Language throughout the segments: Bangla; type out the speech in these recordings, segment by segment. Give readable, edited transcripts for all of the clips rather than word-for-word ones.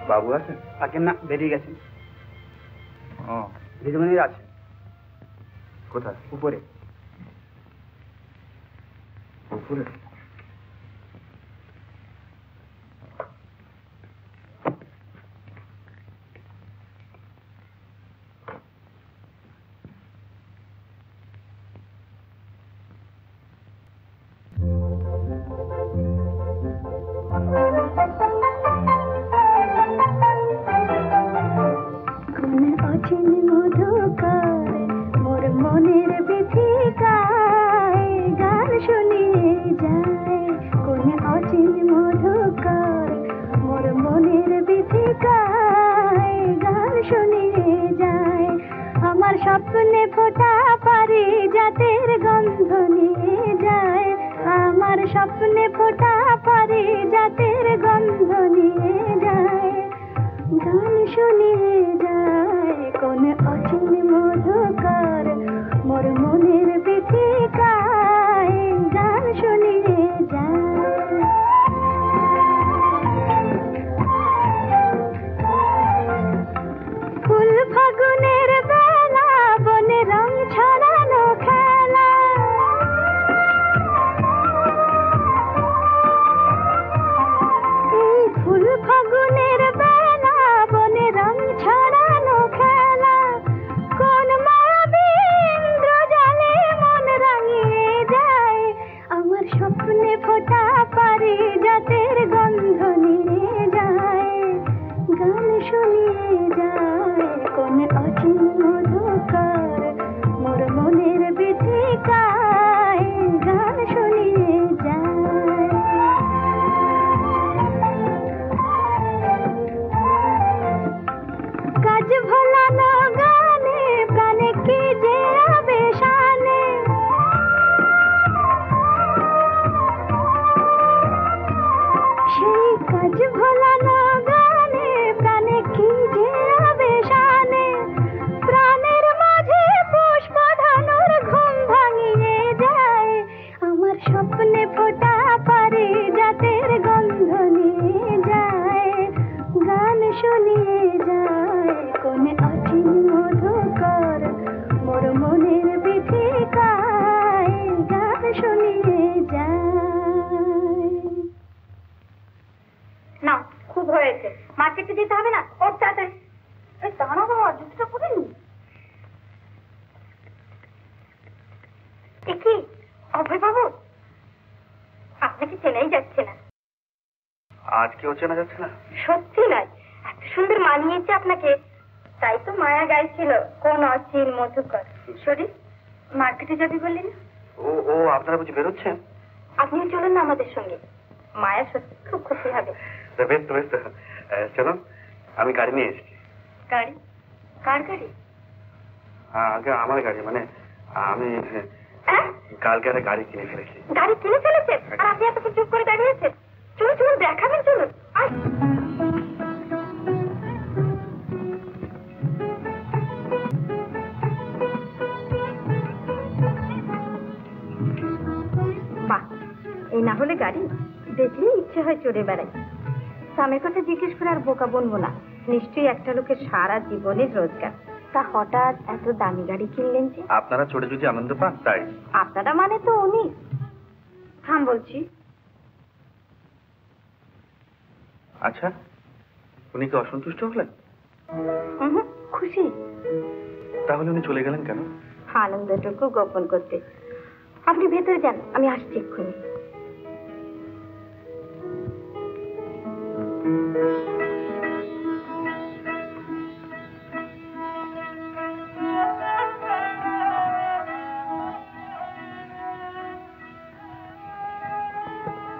বাবু আছেন? আছেন না, বেরিয়ে গেছেন। ও, দিদিমণির আছে। কোথায়? উপরে। উপরে? স্বপ্নে ফোটা পারিজাতের গন্ধ নিয়ে যায়, আমার স্বপ্নে ফোটা পারিজাতের গন্ধ নিয়ে যায়, গান শুনিয়ে যায় কোন অচিন মধুকর মোর মনের বিথিকায়, গান শুনিয়ে যায়। ফুল ফাগুনের বেলা বনে রং ছড়ানো খেলা, এই ফুল ফাগুনের বেলা বনে রং ছড়ানো খেলা, কোন মায়াবী ইন্দ্রজালে মন রাঙিয়ে যায়, আমার স্বপ্নে ফোটা পারিজাতের গন্ধ নিয়ে যায়, গান শুনিয়ে যায় কোন অচিন মধুকর মোর মনের বিথিকায়, গান শুনিয়ে যায়। কাজ ভোলানো গানে প্রাণে কি যে আবেশানে, সেই কাজ ভোলানো গানে প্রাণে কি যে আবেশানে, প্রাণের মাঝে পুষ্প ধনুর ঘুম ভাঙিয়ে যায়, আমার স্বপ্নে ফোটা পারিজাতের গন্ধ নিয়ে যায়, গান শুনিয়ে যায় কোন অচিন মধুকর মোর মনের বিথিকায়, গান শুনিয়ে যায়। না, খুব হয়েছে, মার্কেটে যেতে হবে না, ওর তাড়াতাড়ি। এই দাঁড়া বাবা, জুতোটা পরে নি। কি অভয় বাবু, আপনাকে চেনাই যাচ্ছে না। আজ কেউ চেনা যাচ্ছে না? সত্যি নয়, এত সুন্দর মানিয়েছে আপনাকে, তাই তো মায়া গাইছিল কোন অচিন মধুকর। শরীর মার্কেটে যাবি বললেন? ও ও, আপনারা বুঝি বেরোচ্ছেন? আপনিও চলুন না আমাদের সঙ্গে, মায়া সত্যি খুব খুশি হবে। বেশ তো, বেশ তো, চলো, আমি গাড়ি নিয়ে এসেছি। গাড়ি? কার গাড়ি? আগে আমার গাড়ি, মানে আমি কালকে একটা গাড়ি কিনে ফেলেছি। গাড়ি কিনে ফেলেছেন? আর আপনি এত চুপ করে দাঁড়িয়েছেন? চলুন চলুন, দেখাবেন, চলুন। বাহ, এই না হলে গাড়ি দেখলেই ইচ্ছে হয় চড়ে বেড়াই। স্বামীর কথা জিজ্ঞেস করে আর বোকা বনবো না, নিশ্চয়ই একটা লোকের সারা জীবনের রোজগার। তা হঠাৎ এত দামি গাড়ি কিনলেন যে? আপনারা চড়ে যদি আনন্দ পান তাই। আপনারা মানে তো উনি। থাম বলছি। আচ্ছা, উনি কি অসন্তুষ্ট হলেন? খুশি? তাহলে উনি চলে গেলেন কেন? আনন্দটুকু গোপন করতে। আপনি ভেতরে যান, আমি আসছি এক্ষুনি।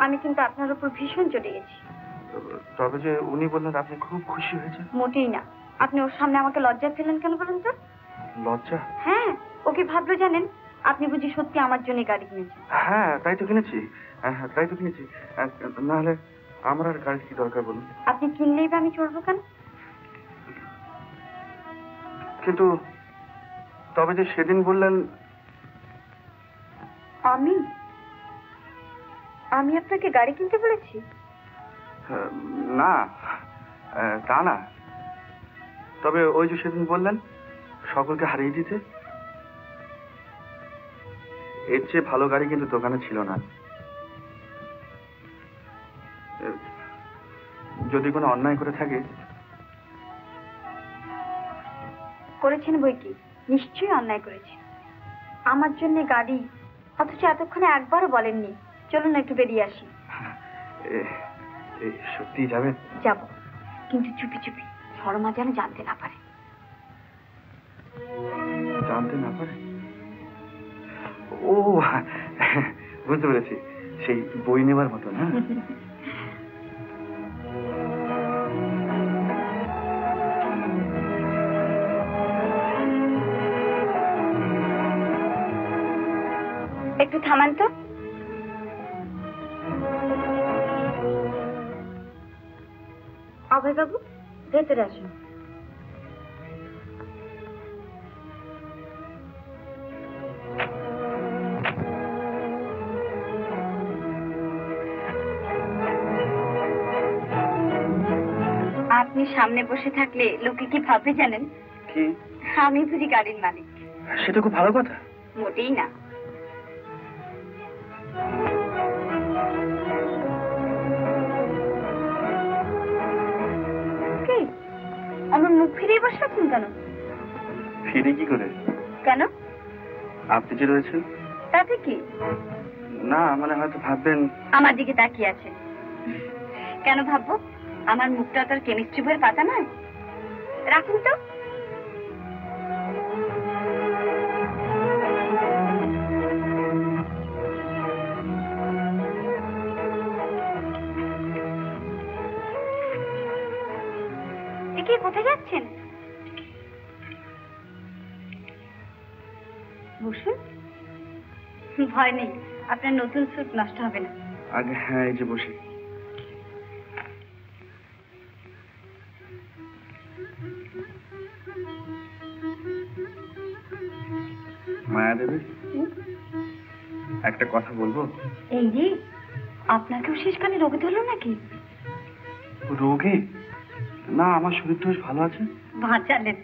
আমি কিন্তু আপনার উপর ভীষণ চটে গেছি। তবে যে উনি বললেন আপনি খুব খুশি হয়েছেন। মোটেই না। আপনি ওর সামনে আমাকে লজ্জা ফেলেন কেন বলুন তো? লজ্জা? হ্যাঁ, ওকে ভাবলো জানেন আপনি বুঝি সত্যি আমার জন্য গাড়ি কিনেছেন। হ্যাঁ, তাই তো কিনেছি। তাই তো কিনেছি। না হলে আমার আর গাড়ি কি দরকার বলুন? আপনি কিনলেই বা আমি চড়বো কেন? কিন্তু তবে যে সেদিন বললেন। আমি আপনাকে গাড়ি কিনতে বলেছি? না, তা না। তবে ওই যে সেদিন বললেন সকলকে হারিয়ে দিতে, এর চেয়ে ভালো গাড়ি কিন্তু দোকানে ছিল না। যদি কোনো অন্যায় করে থাকে। করেছেন বই কি, নিশ্চয়ই অন্যায় করেছেন। আমার জন্য গাড়ি, অথচ এতক্ষণে একবারও বলেননি চলুন একটু বেরিয়ে আসি। সত্যি যাবেন? যাব, কিন্তু চুপি চুপি, শর্মা যেন জানতে না পারে। জানতে না পারে? ও বুঝতে পেরেছি, সেই বই নেবার মতো না? একটু থামান তো। অভয় বাবু, ভেতরে আসুন। আপনি সামনে বসে থাকলে লোকে কি ভাববে জানেন? কি? আমি বুঝি গাড়ির মালিক। সেটা খুব ভালো কথা। মোটেই না। আমার মুখ ফিরিয়ে বসে আছেন কেন? ফিরে কি করে? কেন? আপনি যে রয়েছেন। তাতে কি? না, মানে হয়তো ভাববেন। আমার দিকে তাকিয়ে আছে কেন ভাববো? আমার মুখটা তার কেমিস্ট্রি বইয়ের পাতা নয়। রাখুন তো। একে কোথায় যাচ্ছেন? বসুন, ভয় নেই, আপনার নতুন স্যুট নষ্ট হবে না। আগে হ্যাঁ, এই যে বসি। মায়াদেবী, একটা কথা বলবো? এই রে, আপনাকেও শেষকালে রোগে ধরলো নাকি? রোগে না, আমার শরীরটা বেশ ভালো আছে। বাঁচালেন।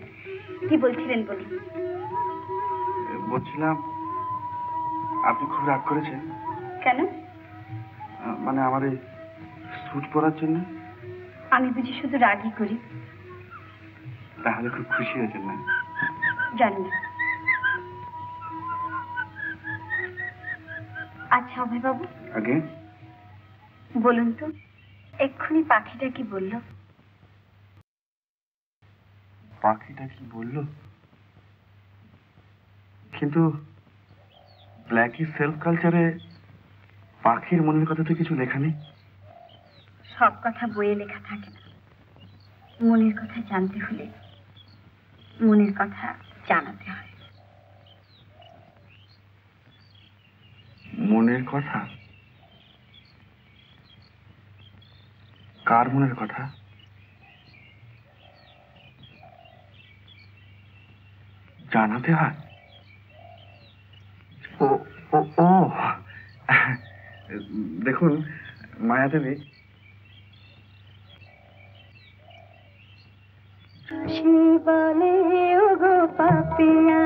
কি বলছিলেন বলুন। বলছিলাম আপনি খুব রাগ করেছেন। কেন? মানে আমার এই স্যুট পরার জন্য। আমি বুঝি শুধু রাগই করি? তাহলে খুব খুশি হয়েছেন না? জানি না। আচ্ছা অভয় বাবু, আগে বলুন তো, এক্ষুনি পাখিটা কি বলল? পাখিটা কি বলল? কিন্তু ব্ল্যাকি সেলফ কালচারে পাখির মনের কথা তো কিছু লেখা নেই। সব কথা বইয়ে লেখা থাকে না। মনের কথা জানতে হলে মনের কথা জানাতে হয়। মনের কথা? কার মনের কথা? জানাতে হয়? ও ও ও দেখুন মায়াদেবী, বাঁশি বলে ওগো পাপিয়া,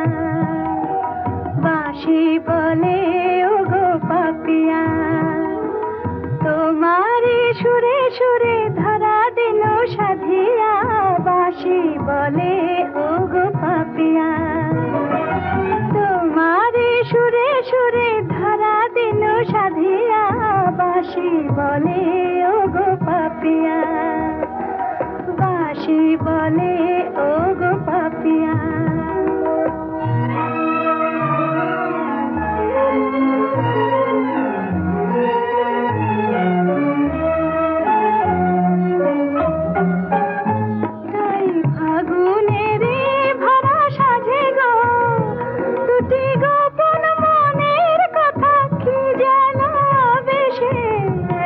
বাঁশি বলে ওগো পাপিয়া, তোমারি সুরে সুরে ধরা দিল সাধিয়া, বাঁশি বলে ও বাঁশি বলে ও গো পাপিয়া তাই ফাগুনের ভরা সাজে গো দুটি গোপন মনের কথা কি যেন বেশে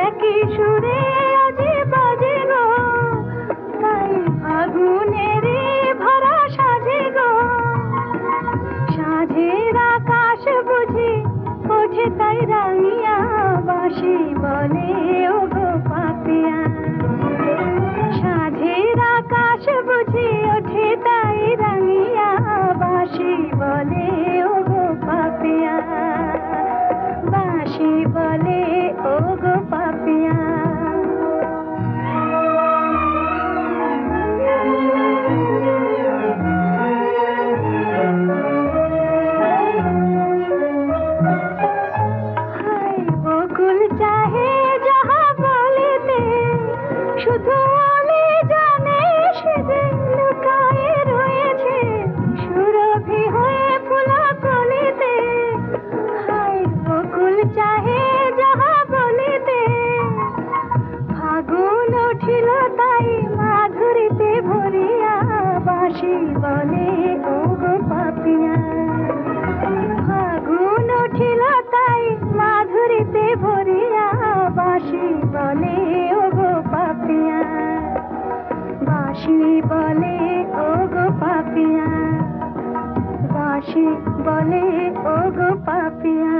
একই সুরে আজি বাজে গো তাই ফাগুনের ভরা সাজে গো সাঁঝের আকাশ বুঝি ওঠে তাই রাঙিয়া বাঁশি বলে ও গো পাপিয়া সাঁঝের আকাশ বুঝি ওঠে তাই রাঙিয়া বাঁশি বলে ও গো পাপিয়া বাঁশি বলে ও গো পাপিয়া বকুল চাহে যাহা বলিতে শুধু আমি জানে সে যে লুকায়ে রয়েছে সুরভি হয়ে ফুলা কলিতে হায় বকুল চাহে যাহা বলিতে ফাগুন উঠিল তাই মাধুরীতে ভরিয়া বাঁশি বলে ও গো পাপিয়া ফাগুন উঠিল তাই মাধুরীতে ভরিয়া বাঁশি বলে ও গো পাপিয়া বাঁশি বলে ও গো পাপিয়া বাঁশি বলে ও গো পাপিয়া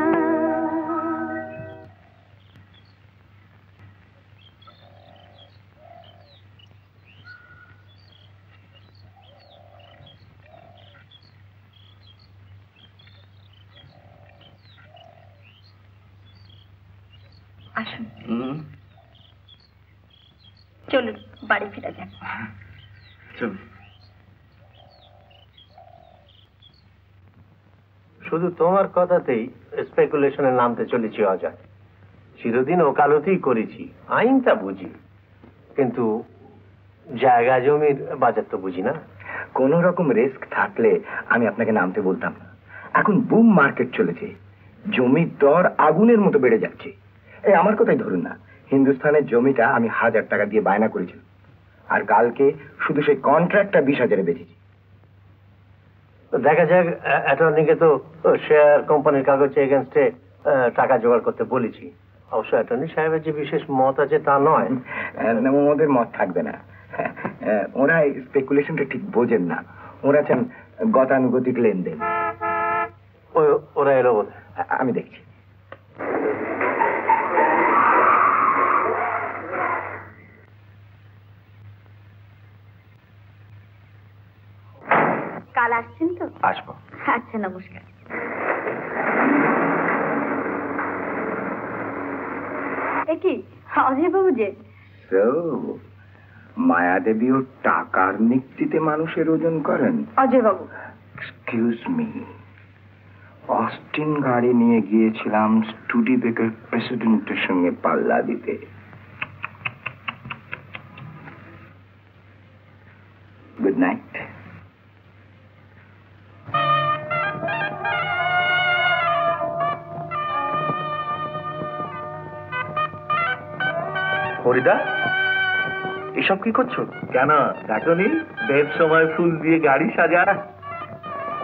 আসুন চলুন বাড়ি ফিরে যান চল শুধু তোমার কথাতেই স্পেকুলেশনে নামতে চলেছি অজয় চিরদিন ওকালতি করেছি আইনটা বুঝি কিন্তু জায়গা জমির বাজার তো বুঝি না কোন রকম রিস্ক থাকলে আমি আপনাকে নামতে বলতাম না এখন বুম মার্কেট চলেছে জমির দর আগুনের মতো বেড়ে যাচ্ছে এই আমার কথাই ধরুন না হিন্দুস্তানের জমিটা আমি 1000 টাকা দিয়ে বায়না করেছিলাম আর কালকে শুধু সেই কন্ট্রাক্টটা 20,000-এ বেচেছি দেখা যাক অ্যাটর্নিকে তো শেয়ার কোম্পানির কাগজে এগেনস্টে টাকা জোগাড় করতে বলেছি অবশ্য অ্যাটর্নি সাহেবের যে বিশেষ মত আছে তা নয় ওদের মত থাকবে না ওরা স্পেকুলেশনটা ঠিক বোঝেন না ওরা চান গতানুগতিক লেনদেন ওরা এলো বোধ আমি দেখছি কাল আসছেন তো আসবো আচ্ছা নমস্কার কি অজয় বাবু যে মায়াদেবীও টাকার নিক্তিতে মানুষের ওজন করেন অজয় বাবু এক্সকিউজ মি অস্টিন গাড়ি নিয়ে গিয়েছিলাম স্টুডিবেকের প্রেসিডেন্টের সঙ্গে পাল্লা দিতে গুড নাইট হরিদা এসব কি করছো কেন দেখনি বেশ সময় ফুল দিয়ে গাড়ি সাজা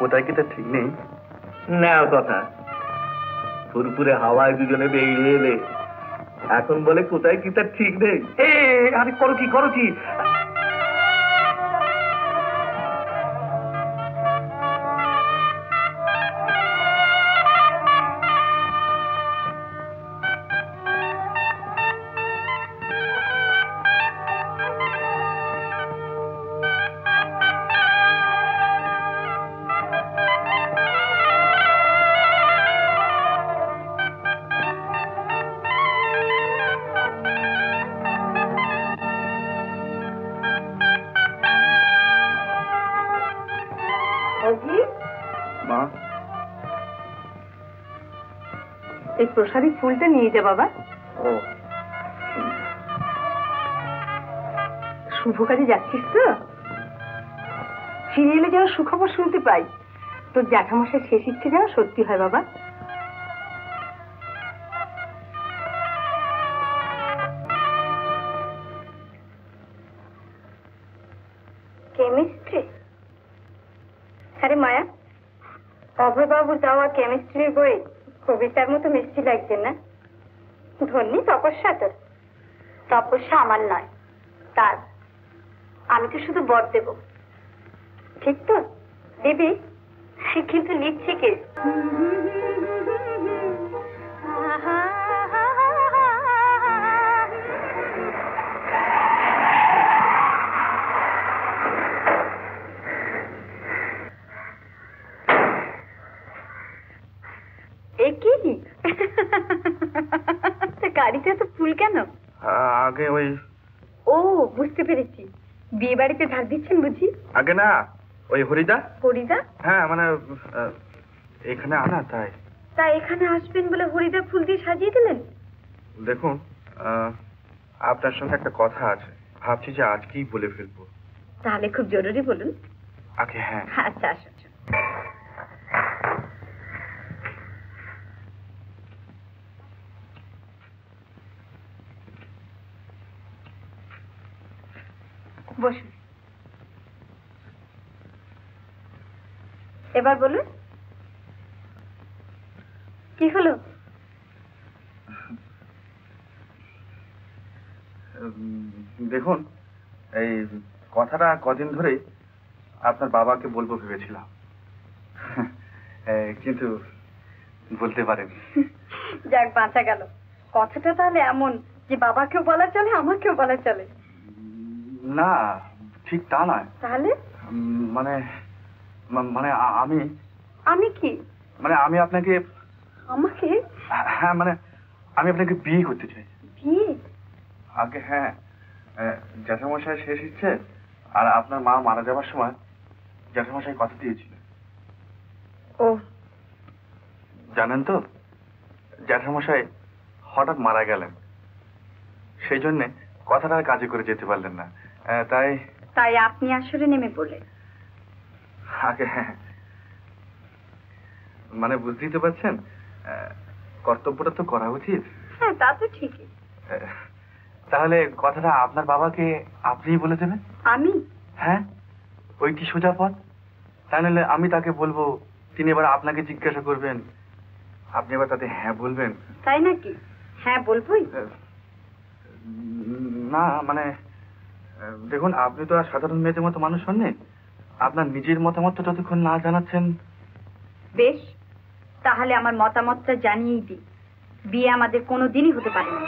কোথায় কি তা ঠিক নেই নেও কথা ফুরফুরে হাওয়ায় দুজনে বেরিয়ে এলে এখন বলে কোথায় কি তা ঠিক নেই আরে করো কি মা এই প্রসাদী ফুলটা নিয়ে যা বাবা শুভ কাজে যাচ্ছিস তো? ফিরে এলে যেন সুখবর শুনতে পাই। তোর জ্যাঠামশাই শেষ ইচ্ছে যেন সত্যি হয় বাবা। কেমিস্ট্রি? আরে মায়া, অভয়বাবু দেওয়া কেমিস্ট্রির বই কবিতার মতো মিষ্টি লাগছে না? ধন্যী তপস্যা তোর। তপস্যা আমার নয়, তার। আমি তো শুধু বর দেব। ঠিক তো দেবী? কিন্তু লিখছে কে? গাড়িতে তো ফুল কেন? আগে ওই ও বুঝতে পেরেছি, বিয়ে বাড়িতে ধার দিচ্ছেন বুঝি? আগে না, ওই হরিদা। হরিদা? হ্যাঁ মানে এখানে আনা তাই। তা এখানে আসবেন বলে হরিদা ফুল দিয়ে সাজিয়ে দিলেন? দেখুন, আপনার সঙ্গে একটা কথা আছে, ভাবছি যে আজকেই বলে ফেলবো। তাহলে খুব জরুরি, বলুন। আগে হ্যাঁ। আচ্ছা আসুন। বসুন। এবার বলুন কি হলো? দেখুন, এই কথাটা কদিন ধরে আপনার বাবাকে বলবো ভেবেছিলাম, কিন্তু বলতে পারেন। যাক বাঁচা গেল। কথাটা তাহলে এমন যে বাবাকেও বলা চলে, আমাকেও বলা চলে? না, ঠিক তা নয়। তাহলে? মানে মানে আমি আমি কি? মানে আমি আপনাকে। আমাকে? হ্যাঁ মানে আমি আপনাকে বিয়ে করতে চাই। বিয়ে? আগে হ্যাঁ, জ্যাঠামশাই শেষ ইচ্ছে, আর আপনার মা মারা যাবার সময় জ্যাঠামশাই কথা দিয়েছিলেন। ও জানেন তো, জ্যাঠামশাই হঠাৎ মারা গেলেন, সেই জন্য কথাটা আর কাজে করে যেতে পারলেন না। তাই তাই আপনি আসলে নেমে পড়লেন? আগে হ্যাঁ, মানে বুঝতেই তো পারছেন, কর্তব্যটা তো করা উচিত। হ্যাঁ তা তো ঠিকই। তাহলে কথাটা আপনার বাবাকে আপনিই বলে দেবেন। আমি? হ্যাঁ, ওই কি সোজা পথ। তাই নাহলে আমি তাকে বলবো, তিনি এবার আপনাকে জিজ্ঞাসা করবেন, আপনি এবার তাতে হ্যাঁ বলবেন। তাই নাকি? হ্যাঁ বলবোই। না মানে দেখুন, আপনি তো আর সাধারণ মেয়েদের মতো মানুষ হননি, আপনার নিজের মতামত যতক্ষণ না জানাচ্ছেন। বেশ, তাহলে আমার মতামতটা জানিয়েই দিই। বিয়ে আমাদের কোনোদিনই হতে পারে না।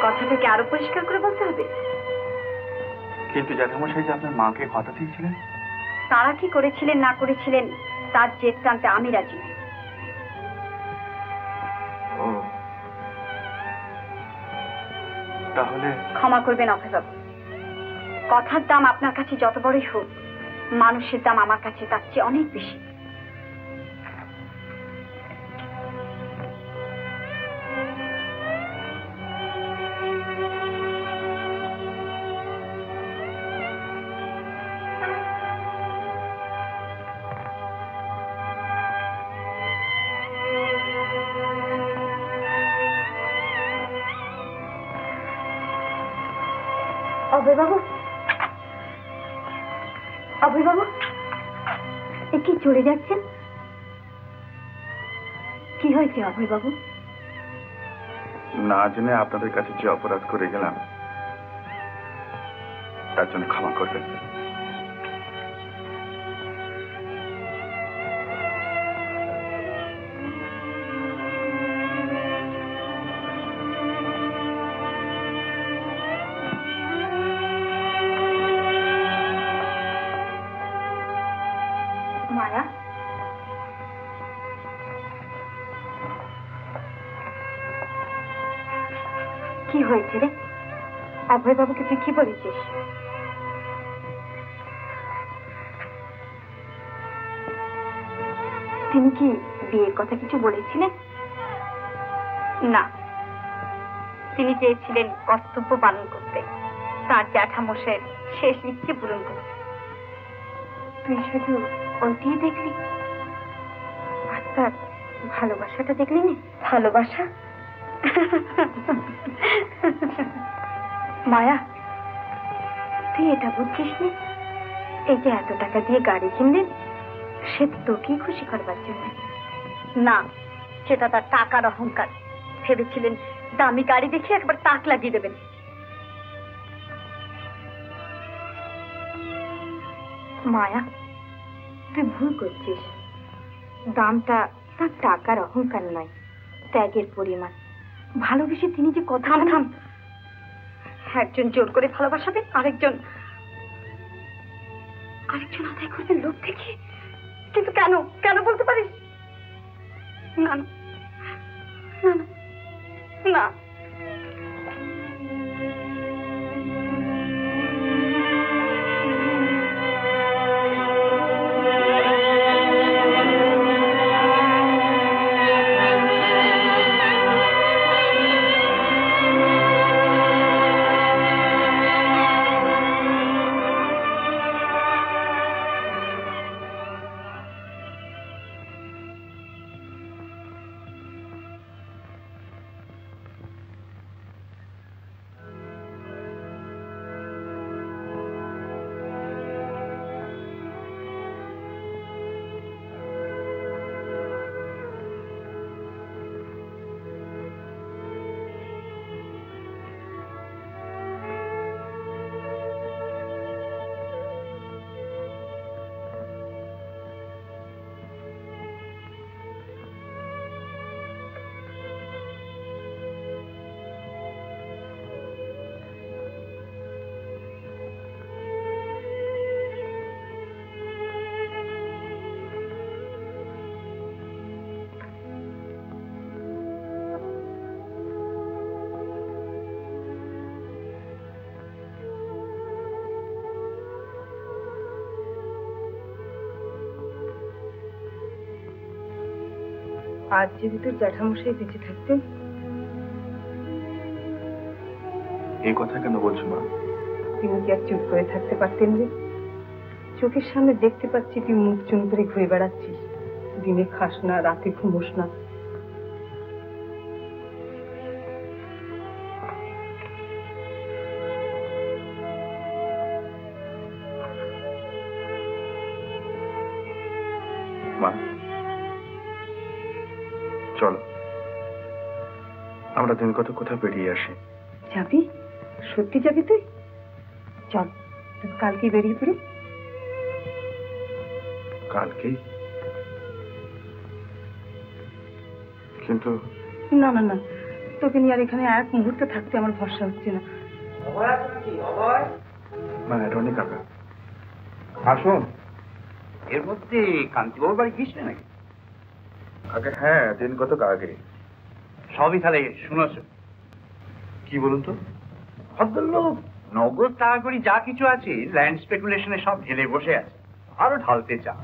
কথাটাকে আরো পরিষ্কার করে বলতে হবে। কিন্তু জ্যাঠামশাই যে আপনার মাকে কথা দিয়েছিলেন। তারা কি করেছিলেন না করেছিলেন তার জেদ টানতে আমি রাজি নই। ও, তাহলে ক্ষমা করবেন অভয়বাবু, কথার দাম আপনার কাছে যত বড়ই হোক, মানুষের দাম আমার কাছে তার চেয়ে অনেক বেশি। অভয়বাবু, অভয়বাবু, এ কি চলে যাচ্ছেন? কি হয়েছে অভয়বাবু? না জেনে আপনাদের কাছে যে অপরাধ করে গেলাম, তার জন্য ক্ষমা করবেন। মায়া, কি হয়েছে রে? অভয়বাবুকে তুই কি বলেছিস? তিনি কি বিয়ের কথা কিছু বলেছিলেন? না, তিনি চেয়েছিলেন কর্তব্য পালন করতে, তার জ্যাঠামশাইয়ের শেষ ইচ্ছে পূরণ করতে। তুই শুধু ওইটি দেখলি, আর তার ভালোবাসাটা দেখলি না? ভালোবাসা? মায়া, তুই এটা বুঝছিস নি? এই যে এত টাকা দিয়ে গাড়ি কিনলেন, সে তোকেই খুশি করবার জন্য না, সেটা তার টাকার অহংকার। ভেবেছিলেন দামি গাড়ি দেখে একবার তাক লাগিয়ে দেবেন। মায়া, তুই ভুল করছিস। দামটা তার টাকার অহংকার নয়, ত্যাগের পরিমাণ। ভালোবেসে তিনি যে কথা থাম, একজন জোর করে ভালোবাসাবে, আরেকজন আদায় করবে লোক থেকে। কিন্তু কেন কেন বলতে পারিস? না না না না, আজ যদি তোর জ্যাঠামশাই বেঁচে থাকতেন। এই কথা কেন বলছো মা? তিনি কি আর চুপ করে থাকতে পারতেন রে? চোখের সামনে দেখতে পাচ্ছি তুই মুখ চুন করে ঘুরে বেড়াচ্ছিস, দিনে খাস না, রাতে ঘুমোস না। মা চলো, আমরা দিন কত কোথাও বেরিয়ে আসি। যাবি? সত্যি যাবি তুই? চল, কালকে বেরিয়ে পড়ি। কালকেই? কিন্তু না না না, তোকে নিয়ে আর এখানে এক মুহূর্তে থাকতে আমার ভরসা হচ্ছে না। মানে রনি কাকা আসুন। এর মধ্যে কান্তিবাবুর বাড়ি গিয়েছিলে নাকি? আগে হ্যাঁ, দিন কত আগে। সবই তাহলে শুনেছ? কি বলুন তো? ভদ্রলোক নগদ টাকা করি যা কিছু আছে ল্যান্ড স্পেকুলেশনে সব ঢেলে বসে আছে, আরো ঢালতে চান।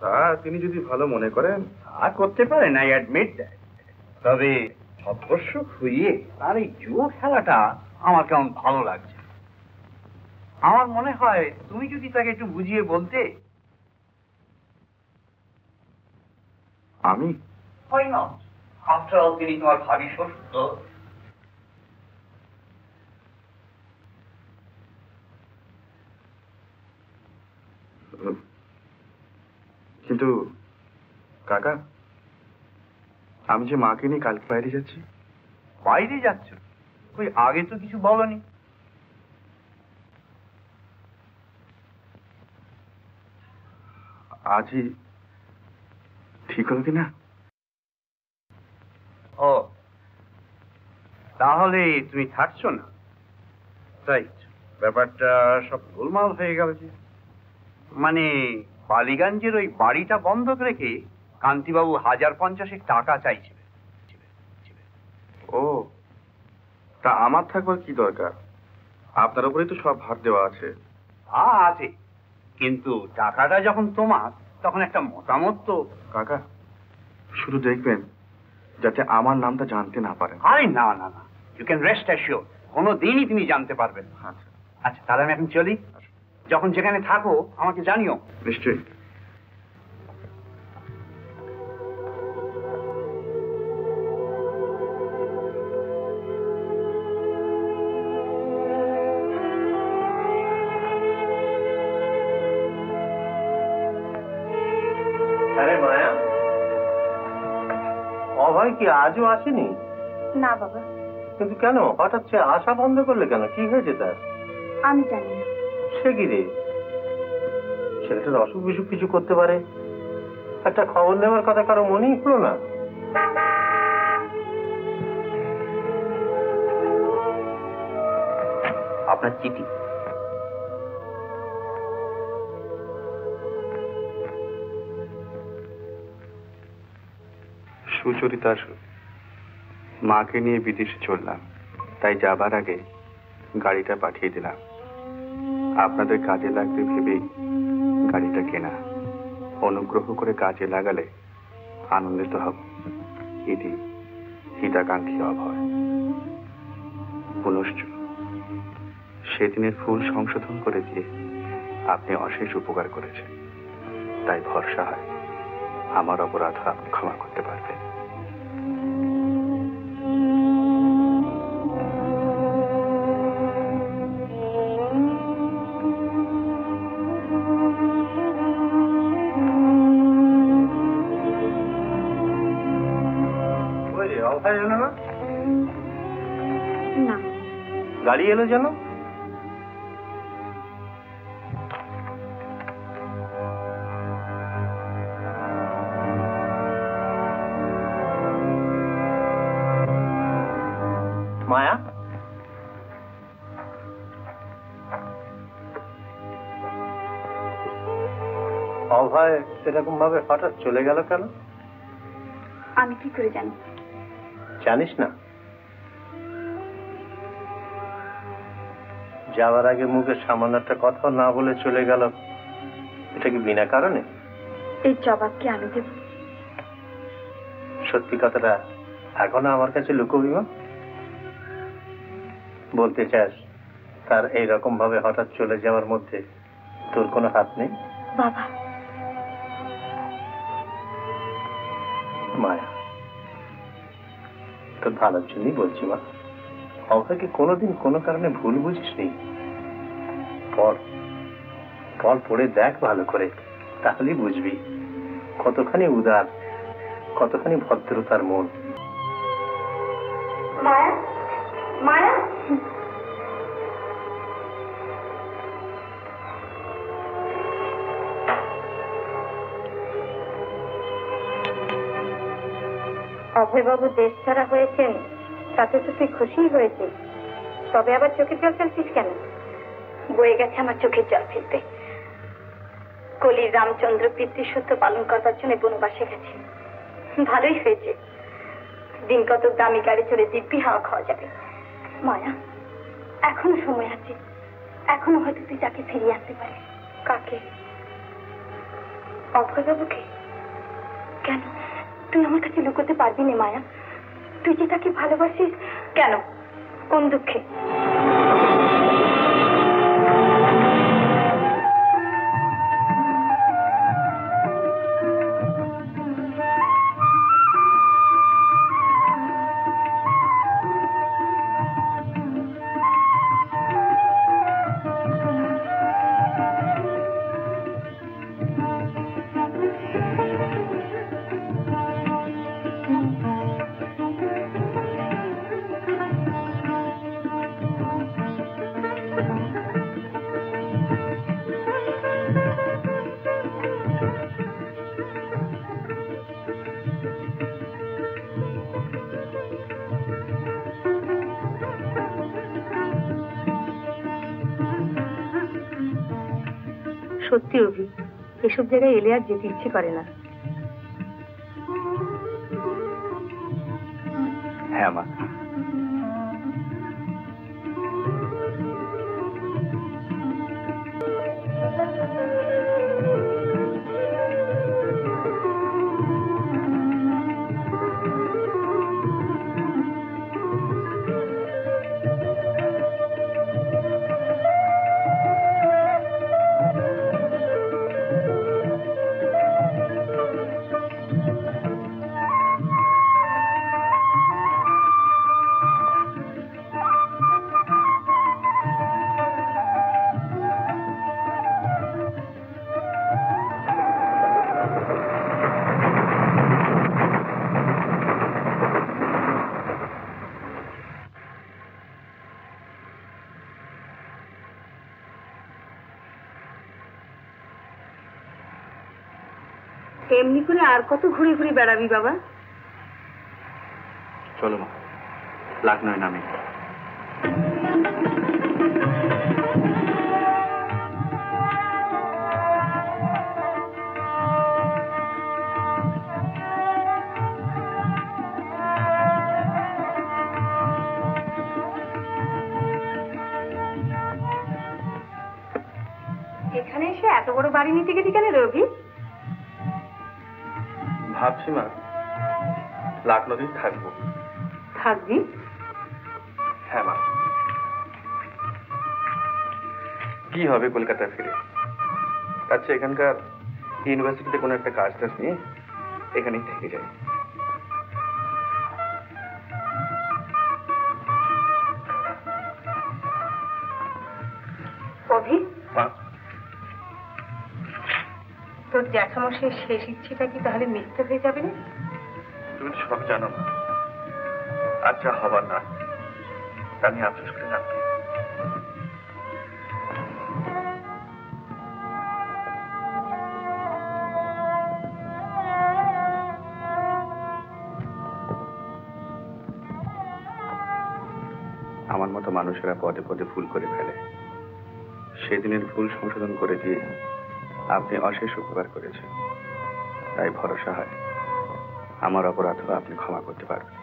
তা তিনি যদি ভালো মনে করেন। আর করতে পারেন, আই অ্যাডমিট দ্যাট। তবে সদস্য হইয়ে তার এই জুয়ো খেলাটা আমার কেমন ভালো লাগছে। আমার মনে হয় তুমি যদি তাকে একটু বুঝিয়ে বলতে। আমি? হয় না, আফটার অল তিনি তোমার ভাবি শ্বশুর তো। কিন্তু কাকা, আমি যে মাকে নিয়ে কালকে বাইরে যাচ্ছি। বাইরে যাচ্ছ? ওই আগে তো কিছু বলনি। আজই ঠিক হলো কিনা? ও, তাহলে তুমি থাকছো না? রাইট, ব্যাপারটা সব গোলমাল হয়ে গেল যে। মানে বালিগঞ্জের ওই বাড়িটা বন্ধক রেখে কান্তিবাবু 1050 টাকা চাইছিলেন। ও, তা আমার থাকবার কি দরকার? আপনার উপরেই তো সব ভার দেওয়া আছে। আছে, কিন্তু টাকাটা যখন তোমার, তখন একটা মতামত তো। কাকা শুধু দেখবেন যাতে আমার নামটা জানতে না পারেন। আরে না না না, ইউ ক্যান রেস্ট অ্যাসিওর, কোনো দিনই তিনি জানতে পারবেন না। আচ্ছা, আচ্ছা তাহলে আমি এখন চলি, যখন যেখানে থাকো আমাকে জানিও। নিশ্চয়ই। আরে মায়া, অভয় কি আজও আসেনি? না বাবা, কিন্তু কেন হঠাৎ সে আসা বন্ধ করলে কেন? কি হয়েছে তার? আমি জানি না। সে কি রে, ছেলেটার অসুখ বিসুখ কিছু করতে পারে, একটা খবর নেওয়ার কথা কারো মনেই হলো না? আপনার চিঠি। সুচরিতার মাকে নিয়ে বিদেশে চললাম, তাই যাবার আগে গাড়িটা পাঠিয়ে দিলাম। আপনাদের কাজে লাগবে ভেবেই গাড়িটা কেনা। অনুগ্রহ করে কাজে লাগালে আনন্দিত হব। ইতি হিতাকাঙ্ক্ষী অভয়। পুনশ্চ সেদিনের ফুল সংশোধন করে দিয়ে আপনি অশেষ উপকার করেছেন, তাই ভরসা হয় আমার অপরাধ আপনি ক্ষমা করতে পারবেন। ওই রে, অভয় এলো না? না, গাড়ি এলো যেন? মায়া, অভয় এরকম ভাবে হঠাৎ চলে গেল কেন? আমি কি করে জানি? জানিস না? যাওয়ার আগে মুখে সামান্য একটা কথা না বলে চলে গেল, এটা কি বিনা কারণে? এই জবাব কি আমি দেব? সত্যি কথাটা এখনো আমার কাছে লুকোবি মা? বলতে চাস তার এইরকম ভাবে হঠাৎ চলে যাওয়ার মধ্যে তোর কোনো হাত নেই? বাবা, মায়া, তোর ভালোর জন্যই বলছি মা। অভয়কে কোনোদিন কোনো কারণে ভুল বুঝিস নি। পড় পড়, পড়ে দেখ ভালো করে, তাহলেই বুঝবি কতখানি উদার, কতখানি ভদ্রতার মন। মায়া, মায়া, অভয়বাবু দেশ ছাড়া হয়েছেন, তাতে তো তুই খুশি হয়েছিস, তবে আবার চোখের জল ফেলছিস কেন? বয়ে গেছে আমার চোখের জল ফেলতে। কলির রামচন্দ্র পিতৃসত্য পালন করবার জন্য বনবাসে গেছে। ভালোই হয়েছে, দিন কত দামি গাড়ি চড়ে দিব্যি হাওয়া খাওয়া যাবে। মায়া, এখনো সময় আছে, এখনো হয়তো তুই তাকে ফিরিয়ে আনতে পারিস। কাকে? অভয়বাবুকে। কেন তুই আমার কাছে লুকোতে পারবি না মায়া? তুই যে তাকে ভালোবাসিস। কেন? কোন দুঃখে? সত্যি অভি, এসব জায়গায় এলে আর যেতে ইচ্ছে করে না। হ্যাঁ মা, এমনি করে আর কত ঘুরে ঘুরে বেড়াবি বাবা? চলো মা, লাকনোয় নামি। এখানে এসে এত বড় বাড়ি নিতে গেলি কেন রবি? ভাবছি মা, লাকনোতেই থাকবো। থাকবি? হ্যাঁ মা, কি হবে কলকাতায় ফিরে? তার চেয়ে এখানকার ইউনিভার্সিটিতে কোনো একটা কাজ টাজ নিয়ে এখানেই থেকে যাই। অভি, মা, তোর জ্যাঠামশাই শেষ ইচ্ছেটা কি তাহলে মিথ্যে হয়ে যাবে না? তুমি তো সব জানো না। আচ্ছা, হবার না, তা নিয়ে আফসোস করে না। আমার মতো মানুষেরা পদে পদে ভুল করে ফেলে। সেদিনের ভুল সংশোধন করে দিয়ে আপনি অশেষ উপকার করেছেন। তাই ভরসা হয় আমার অপরাধও আপনি ক্ষমা করতে পারবেন।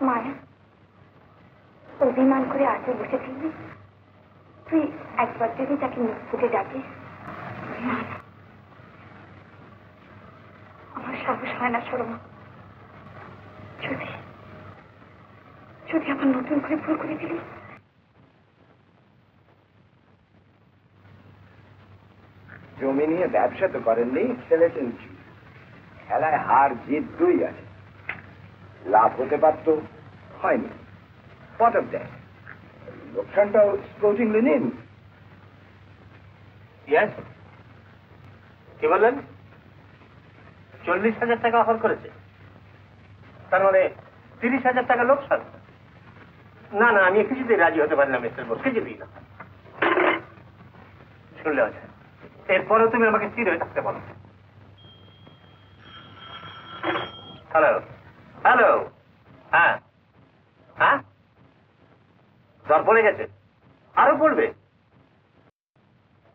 মায়া, অভিমান করে আজও বসে থাকবি? তুই একবার যদি তাকে মুখ ফুটে ডাকিস। আমার সাহস হয় না শর্মা। যদি যদি আবার নতুন করে ভুল করে দিলি। জমি নিয়ে ব্যবসা তো করেননি, খেলেছেন কি? খেলায় হার জিত দুই আছে। লাভ হতে পারতো, হয়নি। What of that? লোকসানটাও স্পোর্টিংলি নিন। ইয়েস, কি বললেন? 40,000 টাকা অফার করেছে, তার মানে 30,000 টাকা লোকসান? না না, আমি কিছুতেই রাজি হতে পারি না মিস্টার বোস, কিছুতেই না। শুনলে আছে, এরপরেও তুমি আমাকে স্থির হয়ে থাকতে বলো। হ্যালো হ্যালো, হ্যাঁ হ্যাঁ, দর পড়ে গেছে, আরো পড়বে।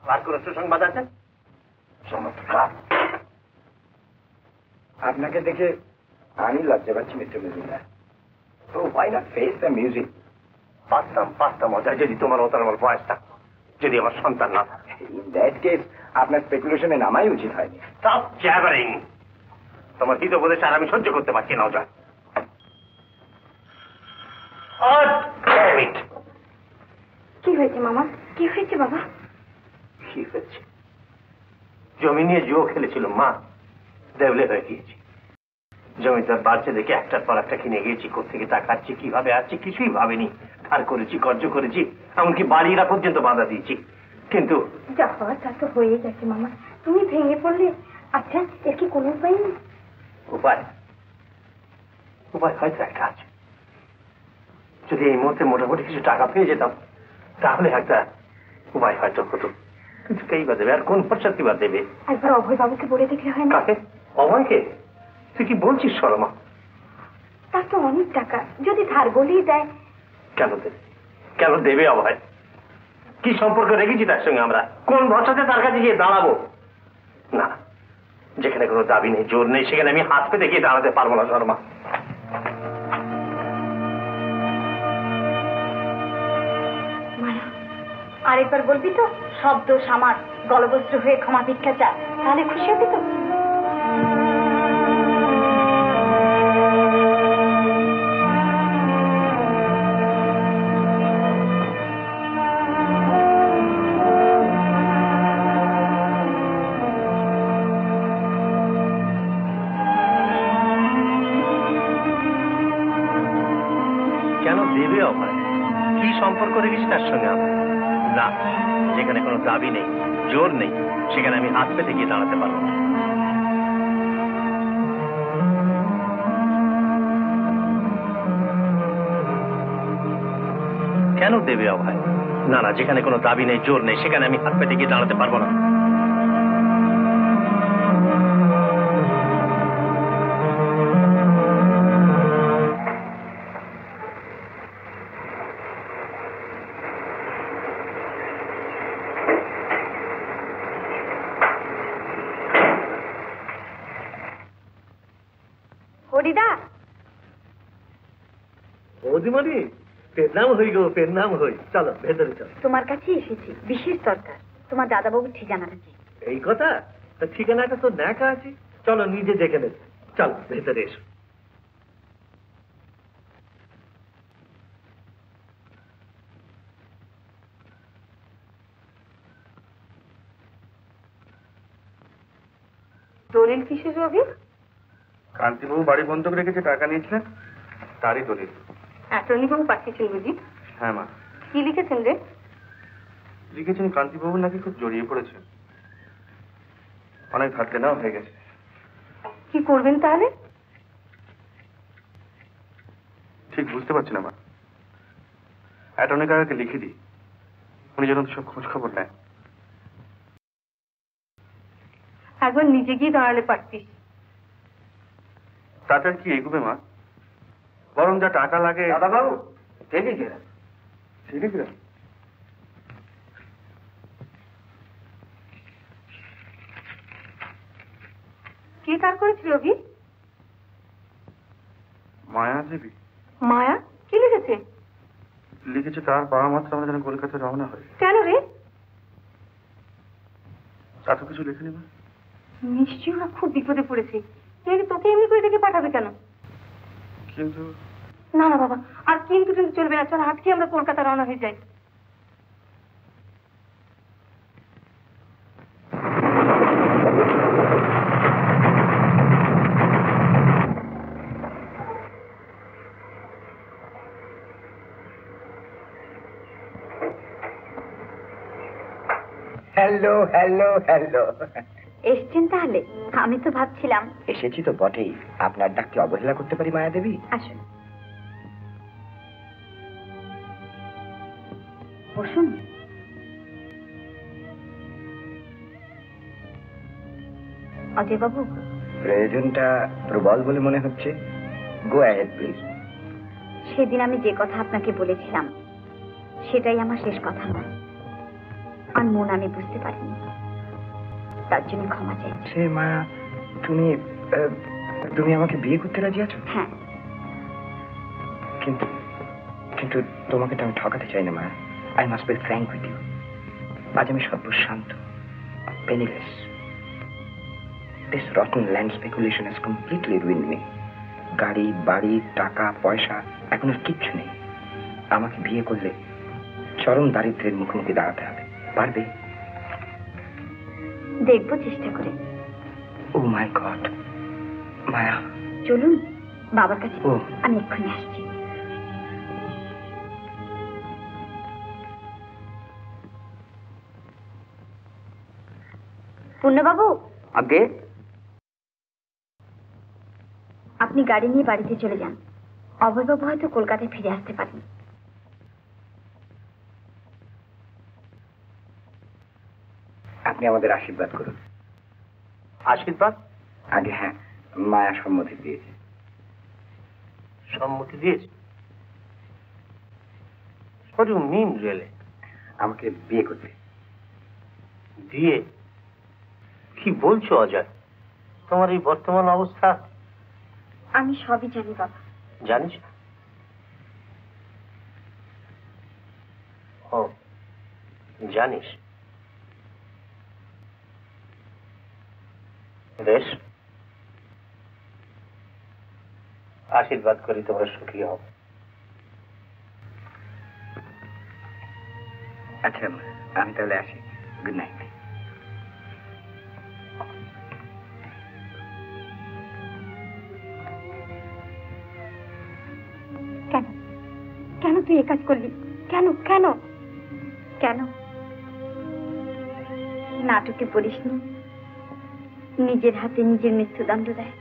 আর কোন সুসংবাদ আছে? চমৎকার। আপনাকে দেখে আমি লজ্জা পাচ্ছি মিস্টার মজুমদার। তো why not face the music? পাঁচটা মজা যদি তোমার মতো আমার বয়স থাকতো, যদি আমার সন্তান না থাকে। In that case, আপনার স্পেকুলেশনে নামাই উচিত হয়নি। Stop jabbering! তোমার হিতোপদেশ আর আমি সহ্য করতে পারছি না, অজয়। Oh, damn it! কি হয়েছে মামা? কি হয়েছে বাবা? কি হয়েছে? জমি নিয়ে জুয়ো খেলেছিল মা, দেউলে হয়ে গিয়েছি। জমিদার বাড়ছে দেখে একটার পর একটা কিনে গিয়েছি, কোত্থেকে টাকাচ্ছি, কিভাবে আসছি কিছুই ভাবিনি। ধার করেছি, কর্জ করেছি, এমনকি বাড়িরা পর্যন্ত বাধা দিয়েছি। কিন্তু যা হওয়ার তা তো হয়ে গেছে মামা, তুমি ভেঙে পড়লে। আচ্ছা, এর কি কোনো উপায় নেই? উপায় উপায় হয়তো একটা আছে। যদি এই মুহূর্তে মোটামুটি কিছু টাকা পেয়ে যেতাম, তাহলে একটা উপায় হয়তো হতো। কিন্তু কেই বা দেবে, আর কোন প্রসাদ বা দেবে? একবার অভয় বাবুকে বলে দেখলে হয় না? কাকে? অভয়কে? তুই কি বলছিস সরমা? তার তো অনেক টাকা, যদি ধার গলিয়ে দেয়। কেন দেবে? কেন দেবে অভয়? কি সম্পর্ক রেখেছি তার সঙ্গে আমরা? কোন ভরসাতে তার কাছে গিয়ে দাঁড়াবো? না, যেখানে কোনো দাবি নেই, জোর নেই, সেখানে আমি হাত পেতে গিয়ে দাঁড়াতে পারবো না শর্মা। মায়া, আরেকবার বলবি তো? সব দোষ আমার, গলবস্ত্র হয়ে ক্ষমা ভিক্ষা চা, তাহলে খুশি হবি তো? কেন দেবে অভয়? কি সম্পর্ক রেখেছি তার সঙ্গে আমরা? না, যেখানে কোনো দাবি নেই, জোর নেই, সেখানে আমি হাত পেতে গিয়ে দাঁড়াতে পারবো না। কেন দেবে অভয়? না না, যেখানে কোনো দাবি নেই, জোর নেই, সেখানে আমি হাত পেতে গিয়ে দাঁড়াতে পারবো না। হরিদা, বৌদিমণি, পেন্নাম হই গো, পেন্নাম হই। চলো ভেতরে চলো। তোমার কাছে এসেছি, বিশেষ দরকার। তোমার দাদাবাবুর ঠিকানাটা চাই। এই কথা? তা ঠিকানাটা তো দেখা আছে, চলো নিজে দেখে নেবে। চলো ভেতরে এসো। দলিল কিসের রবি? কান্তিবাবু বাড়ি বন্ধক রেখেছে, টাকা নিয়েছিলেন, তারই দলিল। অ্যাটর্নি বাবু পাঠিয়েছেন বুঝি? হ্যাঁ মা, কি লিখেছেন রে? লিখেছেন কান্তিবাবু নাকি খুব জড়িয়ে পড়েছে, অনেক ধার দেনাও হয়ে গেছে। কি করবেন তাহলে? ঠিক বুঝতে পারছি না মা। অ্যাটর্নি কাকাকে লিখে দিই, উনি যেন সব খোঁজ খবর নেয়। একবার নিজে গিয়ে দাঁড়ালে পারতিস। তাতে আর কি এগোবে মা? বরং যা টাকা লাগে। দাদাবাবু, ঠিক আছে। ঠিক আছে। কে কার করেছিল রবি? মায়া দেবী মায়া? কি লিখেছে? লিখেছে তার পাওয়া মাত্র আমরা যেন কলকাতায় রওনা হয়। কেন রে? তা তো কিছু লিখেনি মা। নিশ্চয়ই ওরা খুব বিপদে পড়েছে। তোকে এমনি করে ডেকে পাঠাবে কেন? কিন্তু না না বাবা, আর কিন্তু চলবে না। চল আজকে আমরা কলকাতা রওনা হয়ে যাই। Hello hello hello. এসছেন তাহলে? আমি তো ভাবছিলাম। এসেছি তো বটেই, আপনার ডাককে অবহেলা করতে পারি মায়া দেবী? আসুন, বসুন। অজয় বাবু, প্রয়োজনটা প্রবল বলে মনে হচ্ছে। Go ahead please. সেদিন আমি যে কথা আপনাকে বলেছিলাম সেটাই আমার শেষ কথা নয়। আর মন আমি বুঝতে পারিনি, তার জন্য ক্ষমা চাই। সে মায়া, তুমি তুমি আমাকে বিয়ে করতে রাজি আছো? হ্যাঁ। কিন্তু কিন্তু তোমাকে তো আমি ঠকাতে চাই না মায়া। I must be frank with you. আজ আমি সর্বশান্ত, penniless. This rotten land speculation has completely ruined me. গাড়ি, বাড়ি, টাকা, পয়সা এখন আর কিচ্ছু নেই। আমাকে বিয়ে করলে চরম দারিদ্র্যের মুখোমুখি দাঁড়াতে হবে। পারবে? দেখবো চেষ্টা করে। ও মাই গড মায়া। চলুন বাবার কাছে, ও। আমি এক্ষুনি আসছি। পূর্ণবাবু, আগে আপনি গাড়ি নিয়ে বাড়িতে চলে যান। অভয়বাবু হয়তো কলকাতায় ফিরে আসতে পারেন। আপনি আমাদের আশীর্বাদ করুন। আশীর্বাদ? আগে হ্যাঁ, মায়া সম্মতি দিয়েছে। সম্মতি দিয়েছে? What do you mean, really? আমাকে বিয়ে করতে। দিয়ে কি বলছো অজয়? তোমার এই বর্তমান অবস্থা আমি সবই জানি বাবা। জানিস? ও জানিস, বেশ, আশীর্বাদ করি তোমরা সুখী হও। আচ্ছা আমি তাহলে আসি, গুড নাইট। কেন কেন তুই এ কাজ করলি? কেন কেন কেন? নাটকে পড়িসনি নিজের হাতে নিজের মৃত্যুদণ্ড দেয়?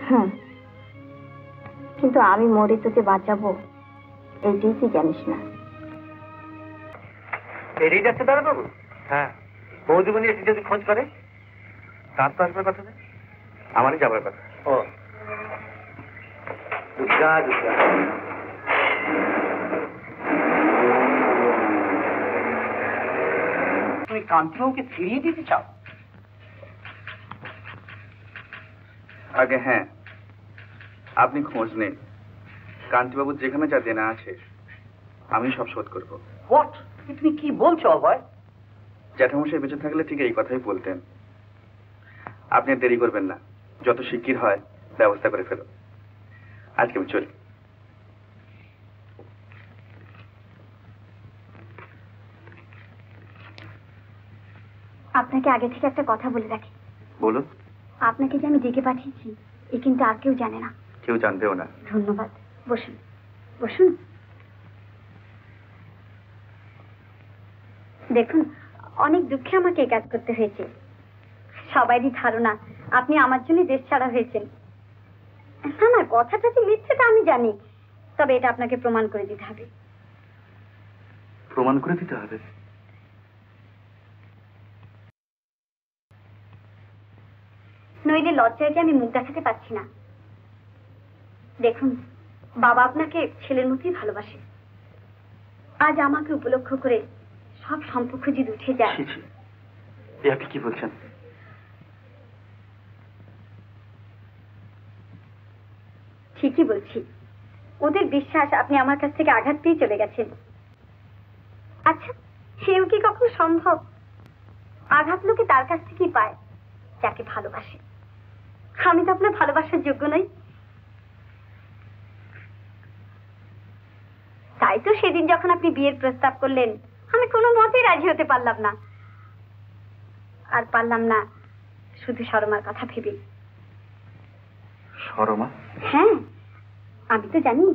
হ্যাঁ, কিন্তু আমি মরে তোকে বাঁচাবো এইটাই তুই জানিস না। বেরিয়ে যাচ্ছে দাদা বাবু? হ্যাঁ, বৌদিমণি এসে যদি খোঁজ করে? তার তো আসবার কথা নেই, আমারই যাবার কথা। ও দুর্গা দুর্গা। তুমি কান্তিবাবুকে ফিরিয়ে দিতে চাও? আগে হ্যাঁ, আপনি খোঁজ নেন। কান্তিবাবুর যেখানে যা দেনা আছে আমি সব শোধ করব। হোয়াট? তুমি কি বলছো অভয়? জ্যাঠামশাই বেঁচে থাকলে ঠিক এই কথাই বলতেন। আপনি আর দেরি করবেন না, যত শিগগির হয় ব্যবস্থা করে ফেলো। আজকে আমি চলি। আপনাকে আগে থেকে একটা কথা বলে রাখি। বলুন। আপনাকে যে আমি ডেকে পাঠিয়েছি এ কিন্তু আর কেউ জানে না। কেউ জানবেও না। ধন্যবাদ। বসুন বসুন। দেখুন, অনেক দুঃখে আমাকে এই কাজ করতে হয়েছে। সবারই ধারণা আপনি আমার জন্য দেশ ছাড়া হয়েছেন। না না, কথাটা যে মিথ্যে তা আমি জানি, তবে এটা আপনাকে প্রমাণ করে দিতে হবে। প্রমাণ করে দিতে হবে? নইলে লজ্জায় যে আমি মুখ দেখাতে পারছি না। দেখুন, বাবা আপনাকে ছেলের মতোই ভালোবাসে। আজ আমাকে উপলক্ষ করে সব সম্পর্ক যদি উঠে যায়। আপনি কি বলছেন? ঠিকই বলছি। ওদের বিশ্বাস আপনি আমার কাছ থেকে আঘাত পেয়ে চলে গেছেন। আচ্ছা, সেও কি কখনো সম্ভব? আঘাত লোকে তার কাছ থেকেই পায় যাকে ভালোবাসে। আমি তো আপনার ভালোবাসার যোগ্য নই। তাই তো সেদিন যখন আপনি বিয়ের প্রস্তাব করলেন আমি কোনো মতেই রাজি হতে পারলাম না। আর পারলাম না শুধু শর্মার কথা ভেবে। শর্মা? হ্যাঁ, আমি তো জানি